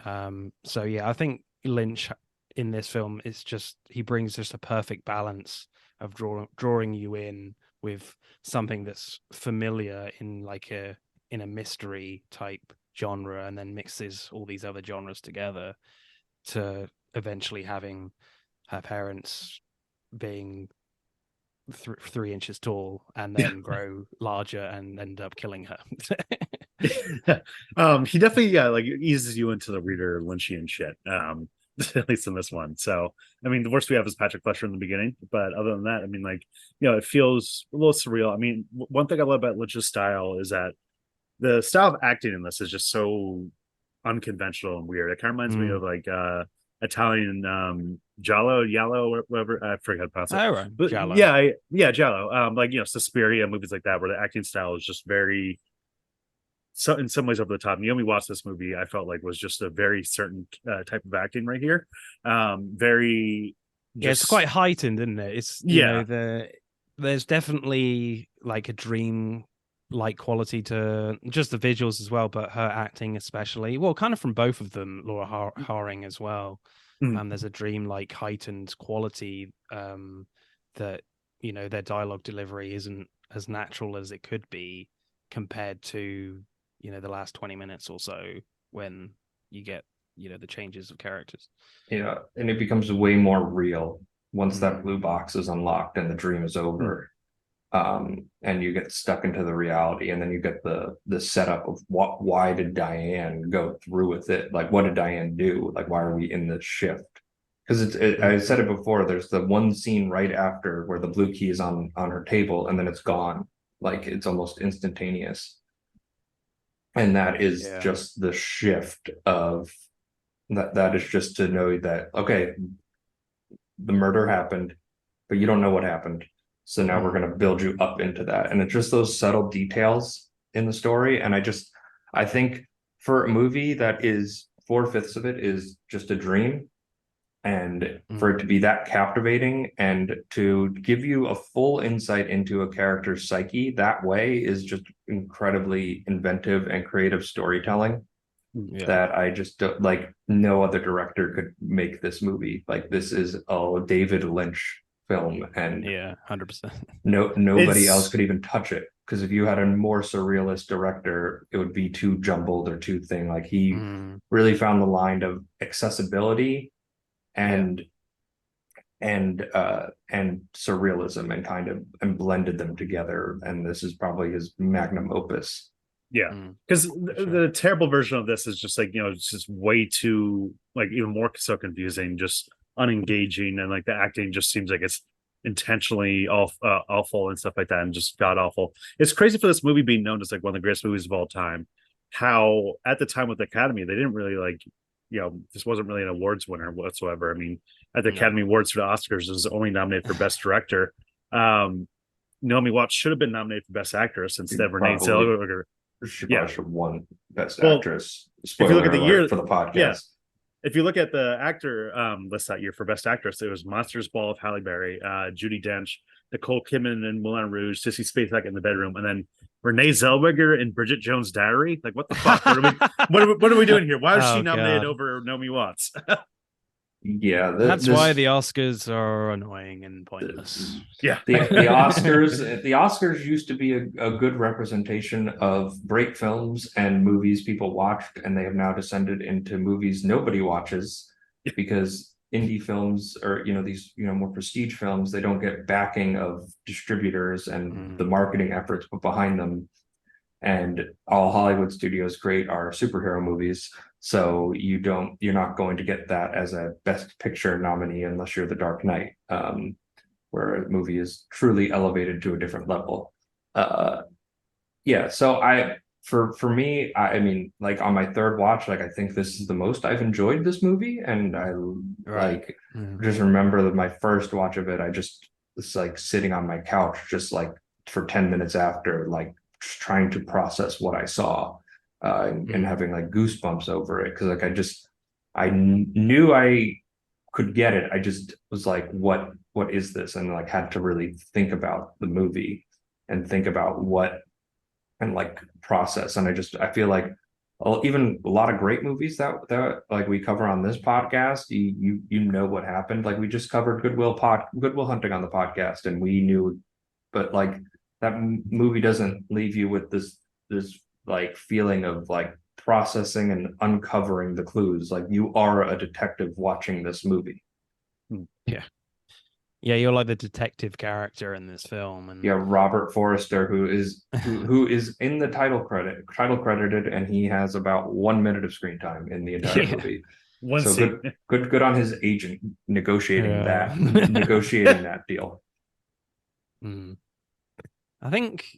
So yeah, I think Lynch in this film, he brings just a perfect balance of drawing you in with something that's familiar in a mystery type genre, and then mixes all these other genres together to eventually having her parents being 3 inches tall and then grow larger and end up killing her.
He definitely like eases you into the reader Lynchian shit, at least in this one. So I mean, the worst we have is Patrick Fletcher in the beginning, but other than that, I mean, like, it feels a little surreal. I mean, one thing I love about Lynch's style is that the style of acting in this is just so unconventional and weird. It kind of reminds me of like Italian Giallo, whatever, I forget how to pronounce it.
Oh, right.
But
Giallo.
Giallo. Like, Suspiria, movies like that, where the acting style is just very, so in some ways, over the top. Naomi Watts, this movie, I felt like was just a very certain type of acting right here. Very,
it's quite heightened, isn't it? It's there's definitely like a dream like quality to just the visuals as well, but her acting especially, well, kind of from both of them, Laura Harring as well. There's a dream like heightened quality that their dialogue delivery isn't as natural as it could be compared to the last 20 minutes or so, when you get the changes of characters.
Yeah, and it becomes way more real once that blue box is unlocked and the dream is over. And you get stuck into the reality, and then you get the setup of why did Diane go through with it? Like, what did Diane do? Like, why are we in this shift? Because I said it before, there's the one scene right after where the blue key is on her table, and then it's gone. Like, it's almost instantaneous. And that is
Yeah.
just the shift of that is just to know that, okay, the murder happened, but you don't know what happened. So now we're going to build you up into that. And it's just those subtle details in the story. And I think for a movie that is 4/5 of it is just a dream, and for it to be that captivating and to give you a full insight into a character's psyche that way is just incredibly inventive and creative storytelling.
Yeah.
That I just don't, like, no other director could make this movie. Like, this is a David Lynch film, and
Yeah, 100%.
nobody else could even touch it, because if you had a more surrealist director, it would be too jumbled or too thing. Like, he really found the line of accessibility and surrealism, and kind of and blended them together, and this is probably his magnum opus.
Yeah, because the terrible version of this is just like, it's just way too, like, even more so confusing, just unengaging, and like the acting just seems like it's intentionally awful and stuff like that, and just god awful. It's crazy for this movie being known as like one of the greatest movies of all time. How at the time with the Academy, they didn't really like, this wasn't really an awards winner whatsoever. I mean, at the Academy Awards for the Oscars, it was only nominated for Best Director. Naomi Watts should have been nominated for Best Actress instead of Renee Zellweger.
She probably should have won Best
Well,
Actress.
If you look at the year
for the podcast,
yeah. If you look at the actor list that year for Best Actress, it was Monsters Ball of Halle Berry, Judi Dench, Nicole Kidman in Moulin Rouge, Sissy Spacek in The Bedroom, and then Renee Zellweger in Bridget Jones' Diary. Like, what the fuck? What are we doing here? Why is she nominated over Naomi Watts?
Yeah,
that's why the Oscars are annoying and pointless.
Yeah, the Oscars used to be a good representation of great films and movies people watched, and they have now descended into movies nobody watches, because indie films, or these more prestige films, they don't get backing of distributors and the marketing efforts put behind them. And all Hollywood studios create are superhero movies. So you're not going to get that as a Best Picture nominee unless you're The Dark Knight, where a movie is truly elevated to a different level. Yeah. So for me, I mean, like, on my third watch, like, I think this is the most I've enjoyed this movie, and I just remember that my first watch of it, I just was like sitting on my couch, just like for 10 minutes after, like, trying to process what I saw. And having like goosebumps over it, because like I knew I could get it. I just was like, what is this? And like had to really think about the movie and think about and like process. And I feel like even a lot of great movies that like we cover on this podcast, you know what happened. Like, we just covered Good Will Hunting on the podcast, and we knew, but like that movie doesn't leave you with this like feeling of like processing and uncovering the clues. Like, you are a detective watching this movie.
Yeah, you're like the detective character in this film. And
Robert Forrester, who is in the title credited, and he has about 1 minute of screen time in the entire movie. Good on his agent negotiating that deal.
I think,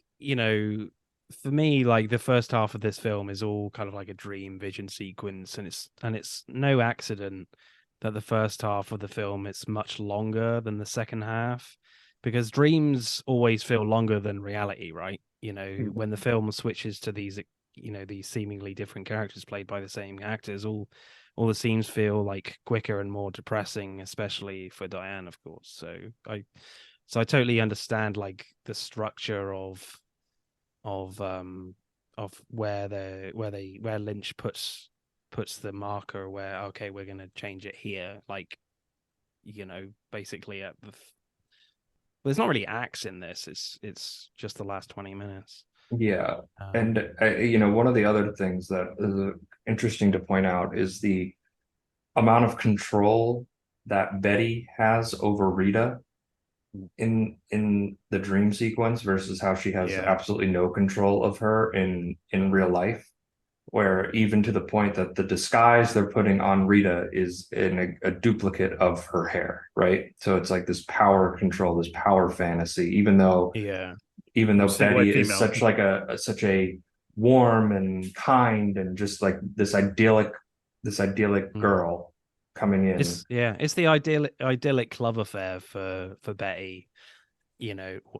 for me, like, the first half of this film is all kind of like a dream vision sequence, and it's no accident that the first half of the film is much longer than the second half, because dreams always feel longer than reality, right? When the film switches to these these seemingly different characters played by the same actors, all the scenes feel like quicker and more depressing, especially for Diane, of course. So I totally understand like the structure of where Lynch puts the marker, where, okay, we're going to change it here, like, basically at there's not really acts in this, it's just the last 20 minutes.
And one of the other things that is interesting to point out is the amount of control that Betty has over Rita in the dream sequence versus how she has absolutely no control of her in real life, where even to the point that the disguise they're putting on Rita is in a duplicate of her hair, right? So it's like this power control, this power fantasy, even though Betty is such a warm and kind and just like this idyllic girl coming in.
It's the idyllic love affair for Betty,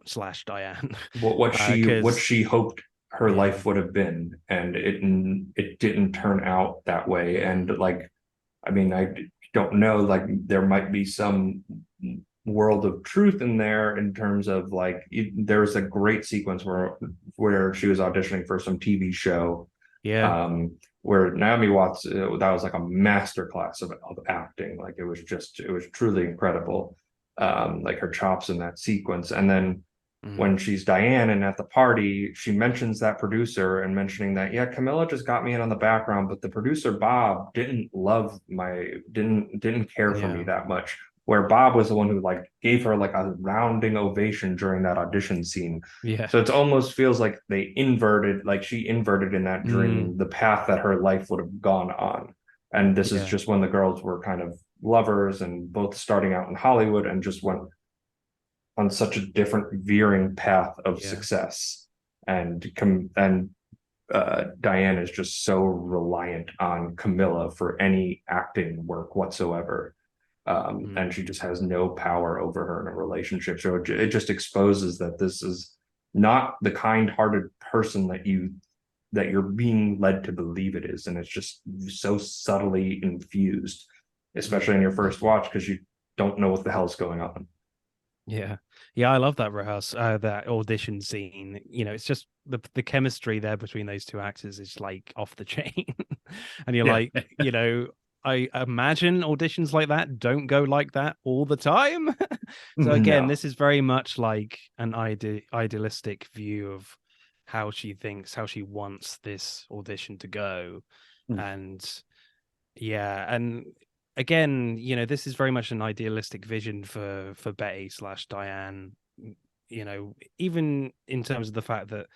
slash Diane.
What she hoped her life would have been, and it didn't turn out that way. And like, I mean, I don't know, like there might be some world of truth in there in terms of like there's a great sequence where she was auditioning for some TV show, where Naomi Watts, that was like a master class of acting. Like it was truly incredible, like her chops in that sequence. And then when she's Diane and at the party, she mentions that producer and mentioning that, yeah, Camilla just got me in on the background, but the producer Bob didn't care for me that much. Where Bob was the one who like gave her like a rounding ovation during that audition scene.
Yeah.
So it almost feels like she inverted in that dream the path that her life would have gone on. And this is just when the girls were kind of lovers and both starting out in Hollywood and just went on such a different veering path of success. And Diane is just so reliant on Camilla for any acting work whatsoever. And she just has no power over her in a relationship. So it just exposes that this is not the kind-hearted person that you're being led to believe it is. And it's just so subtly infused, especially in your first watch, because you don't know what the hell's going on.
Yeah, I love that that audition scene. It's just the chemistry there between those two actors is like off the chain, and you're like, I imagine auditions like that don't go like that all the time. So again, this is very much like an idealistic view of how she wants this audition to go, and again, this is very much an idealistic vision for Betty slash Diane, even in terms of the fact that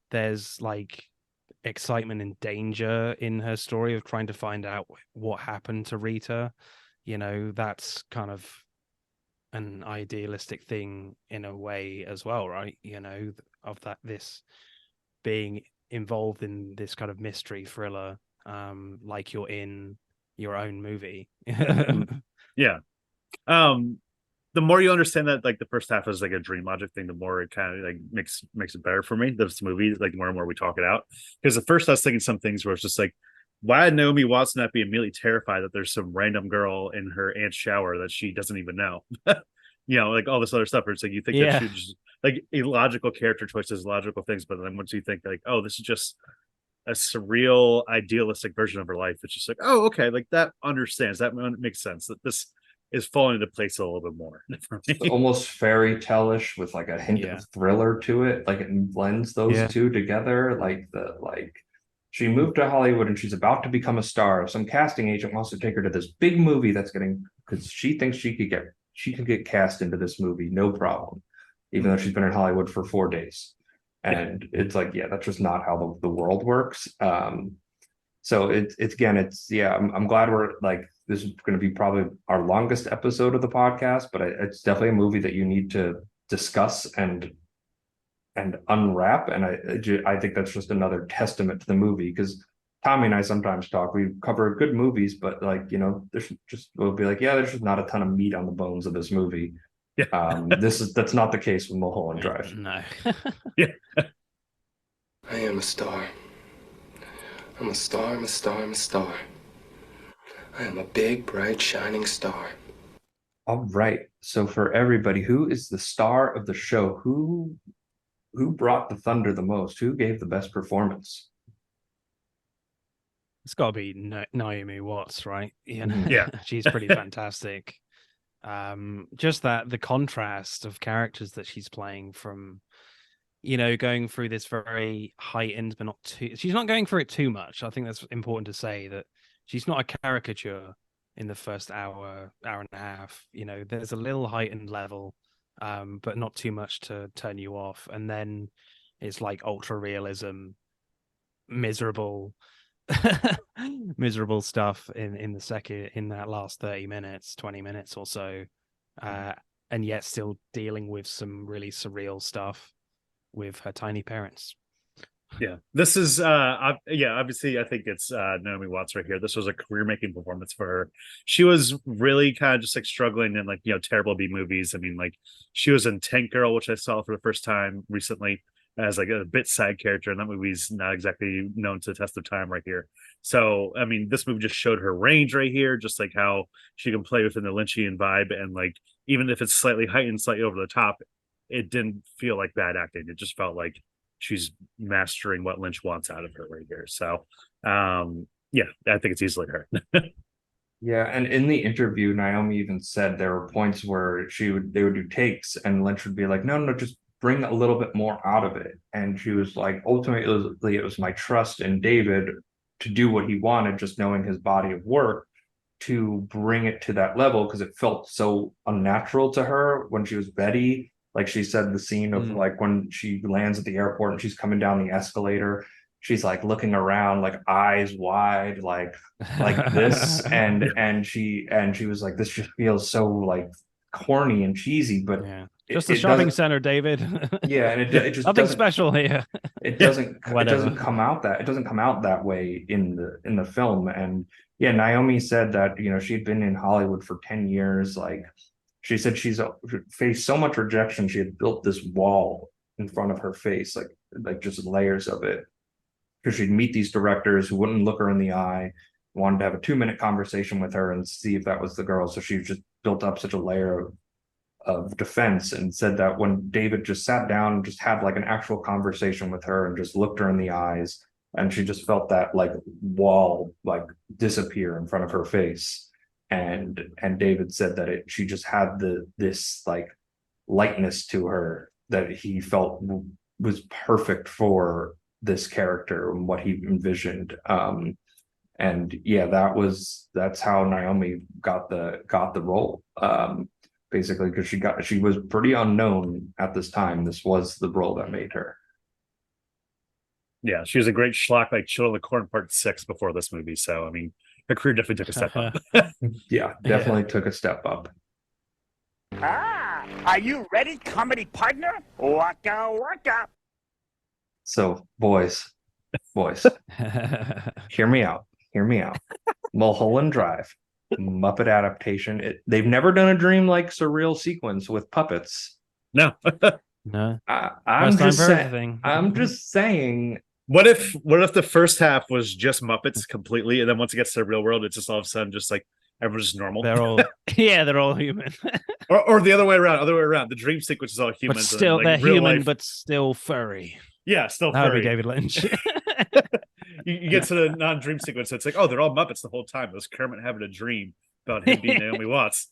there's like excitement and danger in her story of trying to find out what happened to Rita. That's kind of an idealistic thing in a way as well, right? Of this being involved in this kind of mystery thriller, like you're in your own movie.
The more you understand that like the first half is like a dream logic thing, the more it kind of like makes it better for me. This movie, like the more and more we talk it out. Because at first I was thinking some things where it's just like, why would Naomi Watts not be immediately terrified that there's some random girl in her aunt's shower that she doesn't even know? Like all this other stuff where it's like you think that she just like illogical character choices, logical things, but then once you think like, oh, this is just a surreal idealistic version of her life, it's just like, oh, okay, like that understands, that makes sense, that this is falling into place a little bit more.
It's almost fairy tale-ish with like a hint of thriller to it. Like it blends those two together. Like she moved to Hollywood and she's about to become a star. Some casting agent wants to take her to this big movie because she thinks she could get cast into this movie, no problem, even though she's been in Hollywood for 4 days. And it's like, that's just not how the world works. So I'm glad we're like, this is going to be probably our longest episode of the podcast, but it's definitely a movie that you need to discuss and unwrap. And I think that's just another testament to the movie, because Tommy and I sometimes talk, we cover good movies, but like, we'll be like, there's just not a ton of meat on the bones of this movie. That's not the case with Mulholland Drive.
No.
I am a star. I'm a star, I'm a star, I'm a star. I am a big, bright, shining star.
All right. So for everybody, who is the star of the show? Who brought the thunder the most? Who gave the best performance?
It's got to be Naomi Watts, right? She's pretty fantastic. Just the contrast of characters that she's playing from, going through this very heightened, but not too. She's not going through it too much. I think that's important to say, that she's not a caricature in the first hour and a half. There's a little heightened level, but not too much to turn you off. And then it's like ultra realism, miserable stuff in that last 30 minutes, 20 minutes or so, and yet still dealing with some really surreal stuff with her tiny parents.
Yeah, this is obviously I think it's Naomi Watts right here. This was a career making performance for her. She was really kind of just like struggling in like terrible B movies. I mean, like she was in Tank Girl, which I saw for the first time recently as like a bit side character, and that movie's not exactly known to the test of time right here. So I mean, this movie just showed her range right here, just like how she can play within the Lynchian vibe, and like even if it's slightly heightened, slightly over the top, it didn't feel like bad acting. It just felt like she's mastering what Lynch wants out of her right here. So, yeah, I think it's easily her.
Yeah, and in the interview, Naomi even said there were points where they would do takes, and Lynch would be like, "No, no, just bring a little bit more out of it." And she was like, ultimately, it was my trust in David to do what he wanted, just knowing his body of work to bring it to that level because it felt so unnatural to her when she was Betty. Like she said, the scene of like when she lands at the airport and she's coming down the escalator, she's like looking around, like eyes wide, like this, and she was like, this just feels so like corny and cheesy, but
yeah. Just a shopping center, David.
Yeah, and it just
nothing special here.
It doesn't come out that way in the film. And yeah, Naomi said that she'd been in Hollywood for 10 years. Like she said, she's faced so much rejection. She had built this wall in front of her face, like just layers of it, because she'd meet these directors who wouldn't look her in the eye, wanted to have a 2-minute conversation with her and see if that was the girl. So she just built up such a layer of defense, and said that when David just sat down and just had like an actual conversation with her and just looked her in the eyes, and she just felt that like wall like disappear in front of her face. And David said that she just had this like lightness to her that he felt was perfect for this character and what he envisioned. And yeah, that's how Naomi got the role. Basically, because she was pretty unknown at this time. This was the role that made her.
Yeah, she was a great schlock like Children of the Corn Part 6 before this movie. So I mean, her career definitely took a step up.
Yeah, definitely took a step up.
Are you ready, comedy partner? Waka waka.
So, boys, hear me out. Mulholland Drive, Muppet adaptation. They've never done a dream-like surreal sequence with puppets.
No.
No.
I'm just saying.
What if the first half was just Muppets completely, and then once it gets to the real world, it's just all of a sudden just like everyone's just normal.
They're all they're all human.
or the other way around. The dream sequence is all human,
but still
like,
they're human,
life.
but still furry.
Yeah, still
that would
furry.
be David Lynch.
you get to the non-dream sequence, so it's like, oh, they're all Muppets the whole time. It was Kermit having a dream about him being Naomi Watts.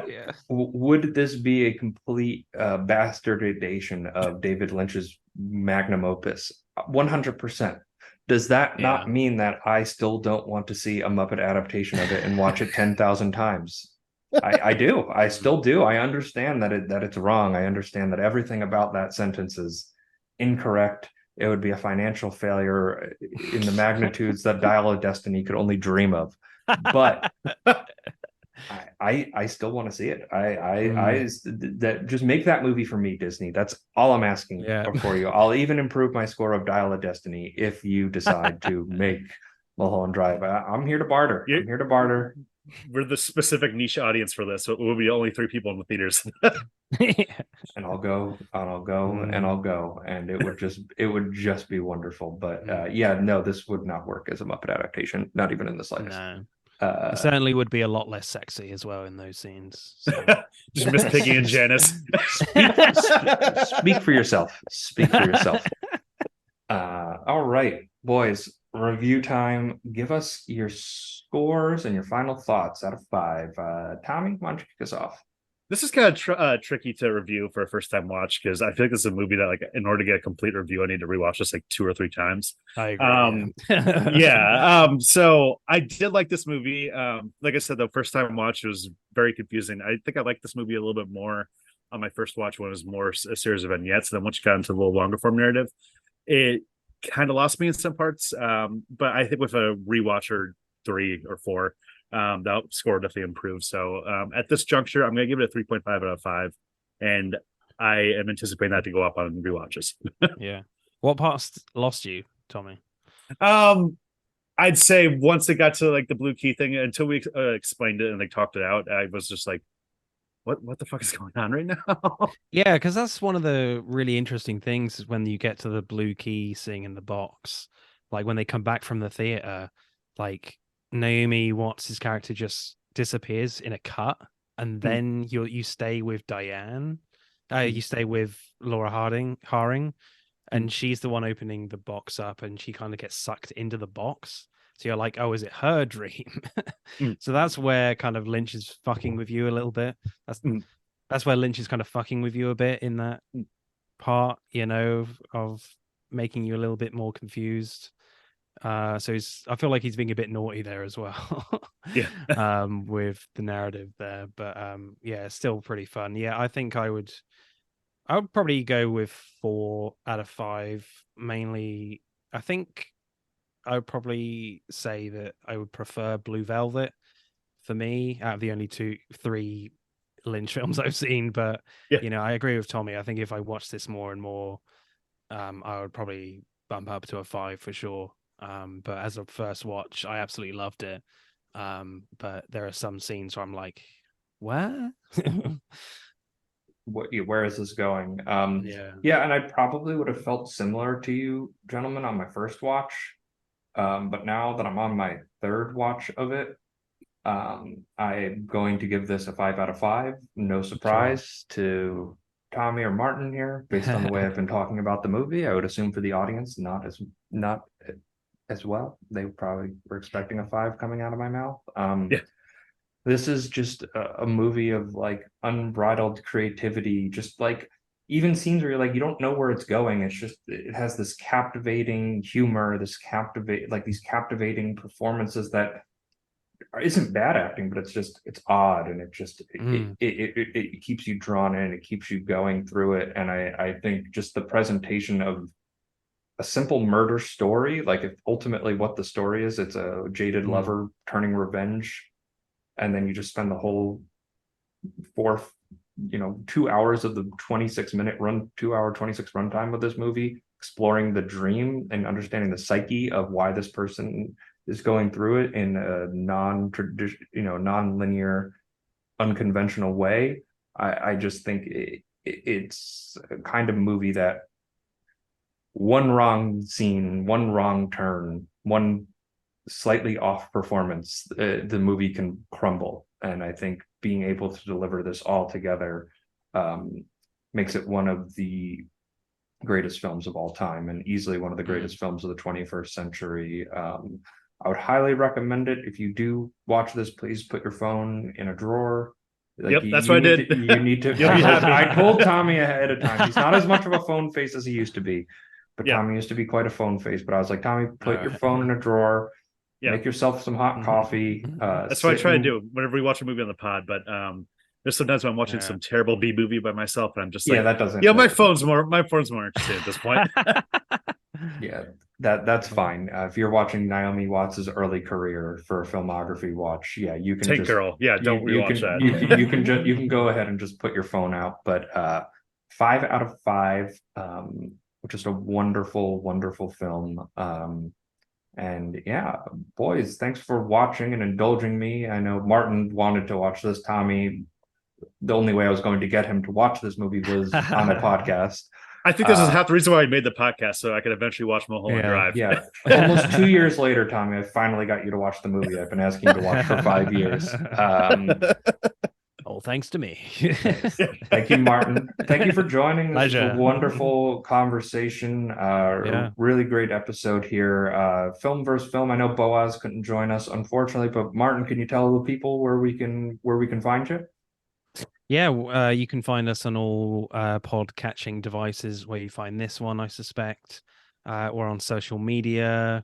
Yeah. Would this be a complete bastardization of David Lynch's magnum opus? 100%. Does that not mean that I still don't want to see a Muppet adaptation of it and watch it 10,000 times? I do. I still do. I understand that it's wrong. I understand that everything about that sentence is incorrect. It would be a financial failure in the magnitudes that Dial of Destiny could only dream of. But I still want to see it. That just make that movie for me, Disney. That's all I'm asking for you. I'll even improve my score of Dial of Destiny if you decide to make Mulholland Drive. I'm here to barter. I'm here to barter.
We're the specific niche audience for this, so it will be only 3 people in the theaters.
And I'll go, and it would just be wonderful. But no, this would not work as a Muppet adaptation, not even in the slightest.
No. It certainly would be a lot less sexy as well in those scenes. So.
Just Miss Piggy and Janice.
Speak for yourself. All right, boys. Review time. Give us your scores and your final thoughts out of 5. Tommy, why don't you kick us off?
This is kind of tricky to review for a first time watch because I feel like this is a movie that, like, in order to get a complete review, I need to rewatch this like 2 or 3 times.
I agree.
So I did like this movie. Like I said, the first time watch was very confusing. I think I liked this movie a little bit more on my first watch when it was more a series of vignettes. And then once you got into a little longer form narrative, it kind of lost me in some parts. But I think with a rewatch or 3 or 4, that score definitely improved. So at this juncture, I'm going to give it a 3.5 out of 5, and I am anticipating that to go up on rewatches.
Yeah, What parts lost you, Tommy?
I'd say once it got to like the blue key thing, until we explained it and they talked it out, I was just like, what the fuck is going on right now?
Yeah, because that's one of the really interesting things is when you get to the blue key scene in the box, like when they come back from the theater, like Naomi Watts' character just disappears in a cut, and then you stay with Diane, you stay with Laura Haring, and she's the one opening the box up, and she kind of gets sucked into the box. So you're like, oh, is it her dream? So that's where kind of Lynch is fucking with you a little bit. That's where Lynch is kind of fucking with you a bit in that part, of making you a little bit more confused. So I feel like he's being a bit naughty there as well. With the narrative there. But yeah, it's still pretty fun. Yeah, I think I would probably go with 4 out of 5. Mainly, I think I would probably say that I would prefer Blue Velvet for me out of the only 3 Lynch films I've seen. But I agree with Tommy. I think if I watch this more and more, I would probably bump up to a 5 for sure. But as a first watch, I absolutely loved it. But there are some scenes where I'm like, where?
Where is this going?
Yeah,
and I probably would have felt similar to you gentlemen on my first watch. But now that I'm on my third watch of it, I'm going to give this a 5 out of 5. No surprise to Tommy or Martin here, based on the way I've been talking about the movie. I would assume for the audience, not as well. They probably were expecting a 5 coming out of my mouth. This is just a movie of like unbridled creativity, just like even scenes where you're like, you don't know where it's going. It's just, it has this captivating humor, these captivating performances that isn't bad acting, but it's odd, and it keeps you drawn in, it keeps you going through it. And I think just the presentation of a simple murder story, like if ultimately what the story is, it's a jaded lover turning revenge, and then you just spend the whole 2 hours of the 2-hour 26 runtime of this movie exploring the dream and understanding the psyche of why this person is going through it in a non-linear, unconventional way. I just think it's a kind of movie that one wrong scene, one wrong turn, one slightly off performance, the movie can crumble. And I think being able to deliver this all together makes it one of the greatest films of all time, and easily one of the greatest films of the 21st century. I would highly recommend it. If you do watch this, please put your phone in a drawer.
That's what I did.
You need to. I told Tommy ahead of time. He's not as much of a phone face as he used to be, but Tommy used to be quite a phone face. But I was like, Tommy, put your phone in a drawer. Make yourself some hot coffee.
That's what I try to do whenever we watch a movie on the pod. But there's sometimes when I'm watching some terrible B movie by myself, and I'm just like,
that doesn't.
My phone's more interesting at this point.
That's fine. If you're watching Naomi Watts' early career for a filmography watch, you can
Tank Girl. Don't rewatch that.
You can go ahead and just put your phone out. But 5 out of 5, which is a wonderful, wonderful film. And boys, thanks for watching and indulging me. I know Martin wanted to watch this. Tommy, the only way I was going to get him to watch this movie was on a podcast.
I think this is half the reason why I made the podcast, so I could eventually watch Mulholland Drive.
Yeah. Almost 2 years later, Tommy, I finally got you to watch the movie I've been asking you to watch for 5 years.
All thanks to me.
Thank you, Martin. Thank you for joining this
Pleasure.
wonderful conversation. Really great episode here. Film versus film. I know Boaz couldn't join us, unfortunately, but Martin, can you tell the people where we can find you?
Yeah, you can find us on all pod catching devices where you find this one, I suspect. We're on social media,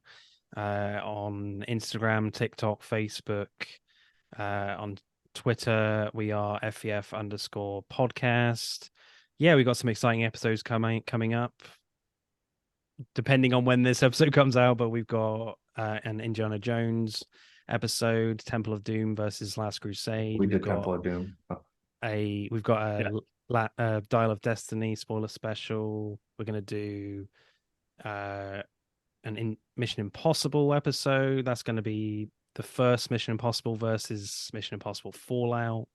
on Instagram, TikTok, Facebook, on Twitter. We are FEF_podcast. Yeah, we got some exciting episodes coming up, depending on when this episode comes out. But we've got an Indiana Jones episode, Temple of Doom versus Last Crusade.
We did Temple of Doom.
We've got a Dial of Destiny spoiler special. We're gonna do Mission Impossible episode. That's going to be the first Mission Impossible versus Mission Impossible Fallout.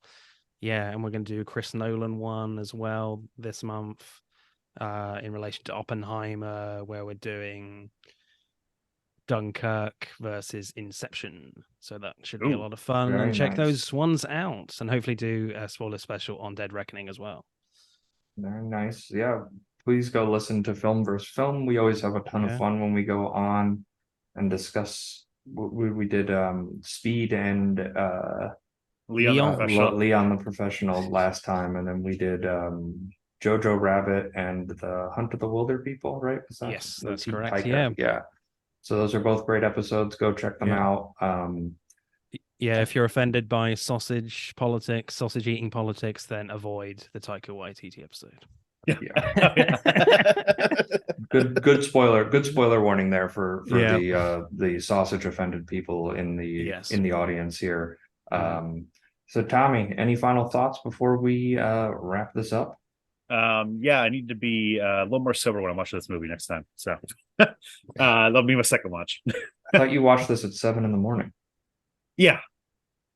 Yeah, and we're going to do a Chris Nolan one as well this month in relation to Oppenheimer, where we're doing Dunkirk versus Inception. So that should be a lot of fun. And check those ones out, and hopefully do a spoiler special on Dead Reckoning as well.
Very nice. Yeah, please go listen to Film vs. Film. We always have a ton of fun when we go on and discuss. We did Speed and
Leon
the Professional last time, and then we did Jojo Rabbit and the Hunt of the Wilder People, right?
Yes, that's correct.
Piker? Yeah. So those are both great episodes. Go check them out.
If you're offended by sausage eating politics, then avoid the Taika Waititi episode.
Good spoiler warning there for the sausage offended people in the audience here. So Tommy, any final thoughts before we wrap this up?
I need to be a little more sober when I watch this movie next time. So that'll be my second watch.
I thought you watched this at 7 a.m.
Yeah,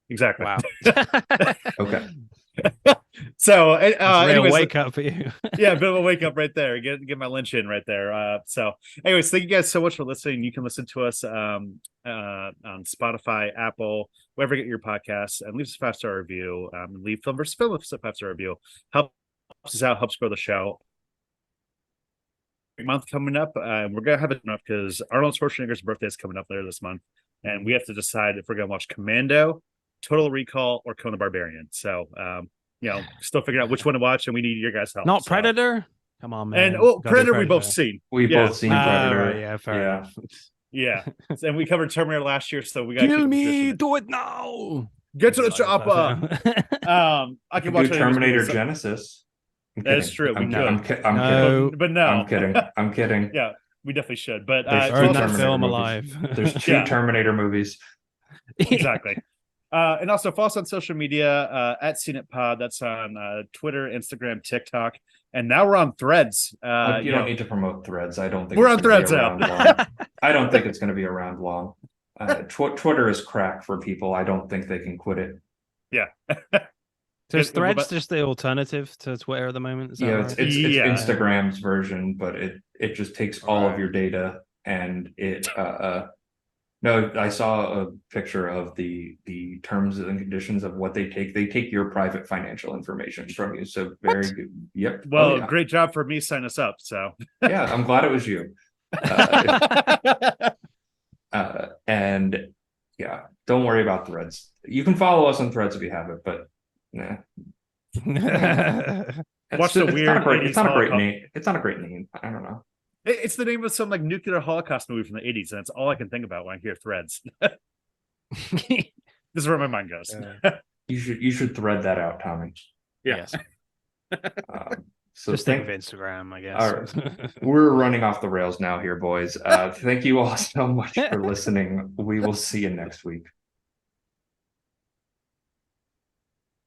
exactly.
Wow.
Okay.
So
anyways, wake up for you.
Yeah, a bit of a wake up right there. Get my Lynch in right there. So anyways, thank you guys so much for listening. You can listen to us on Spotify, Apple, wherever you get your podcasts, and leave us a 5-star review. Leave Film vs. Film with a 5-star review. Helps us out, helps grow the show. Month coming up, we're gonna have it enough because Arnold Schwarzenegger's birthday is coming up later this month, and we have to decide if we're gonna watch Commando, Total Recall, or Conan the Barbarian. So still figuring out which one to watch, and we need your guys' help.
Not Predator. Come on, man.
And Predator we both seen.
We both seen Predator.
Right, yeah, fair enough.
Yeah, and we covered Terminator last year, so we got
kill me. Do it now.
Get to the chopper. I can watch
Terminator Genesis.
That is true.
I'm kidding.
But no,
I'm kidding.
Yeah, we definitely should. But
burn that film alive.
There's 2 Terminator movies.
Exactly. And also follow us on social media at CNETPod. That's on Twitter, Instagram, TikTok, and now we're on Threads.
You don't need to promote Threads. I don't think
we're on Threads now.
I don't think it's going to be around long. Twitter is crack for people. I don't think they can quit it.
Yeah.
So is Threads just the alternative to Twitter at the moment? Is that right?
It's Instagram's version, but it just takes all of your data, and it no, I saw a picture of the terms and conditions of what they take. They take your private financial information from you. So very good. Yep.
Well, great job for me signing us up. So
yeah, I'm glad it was you. And yeah, don't worry about Threads. You can follow us on Threads if you have it, but nah.
What's the weird?
It's not a great name. It's not a great name. I don't know.
It's the name of some nuclear Holocaust movie from the 80s, and that's all I can think about when I hear Threads. This is where my mind goes.
You should thread that out, Tommy.
Yeah.
Yes.
So
just think of Instagram, I guess.
All right. We're running off the rails now here, boys. Thank you all so much for listening. We will see you next week.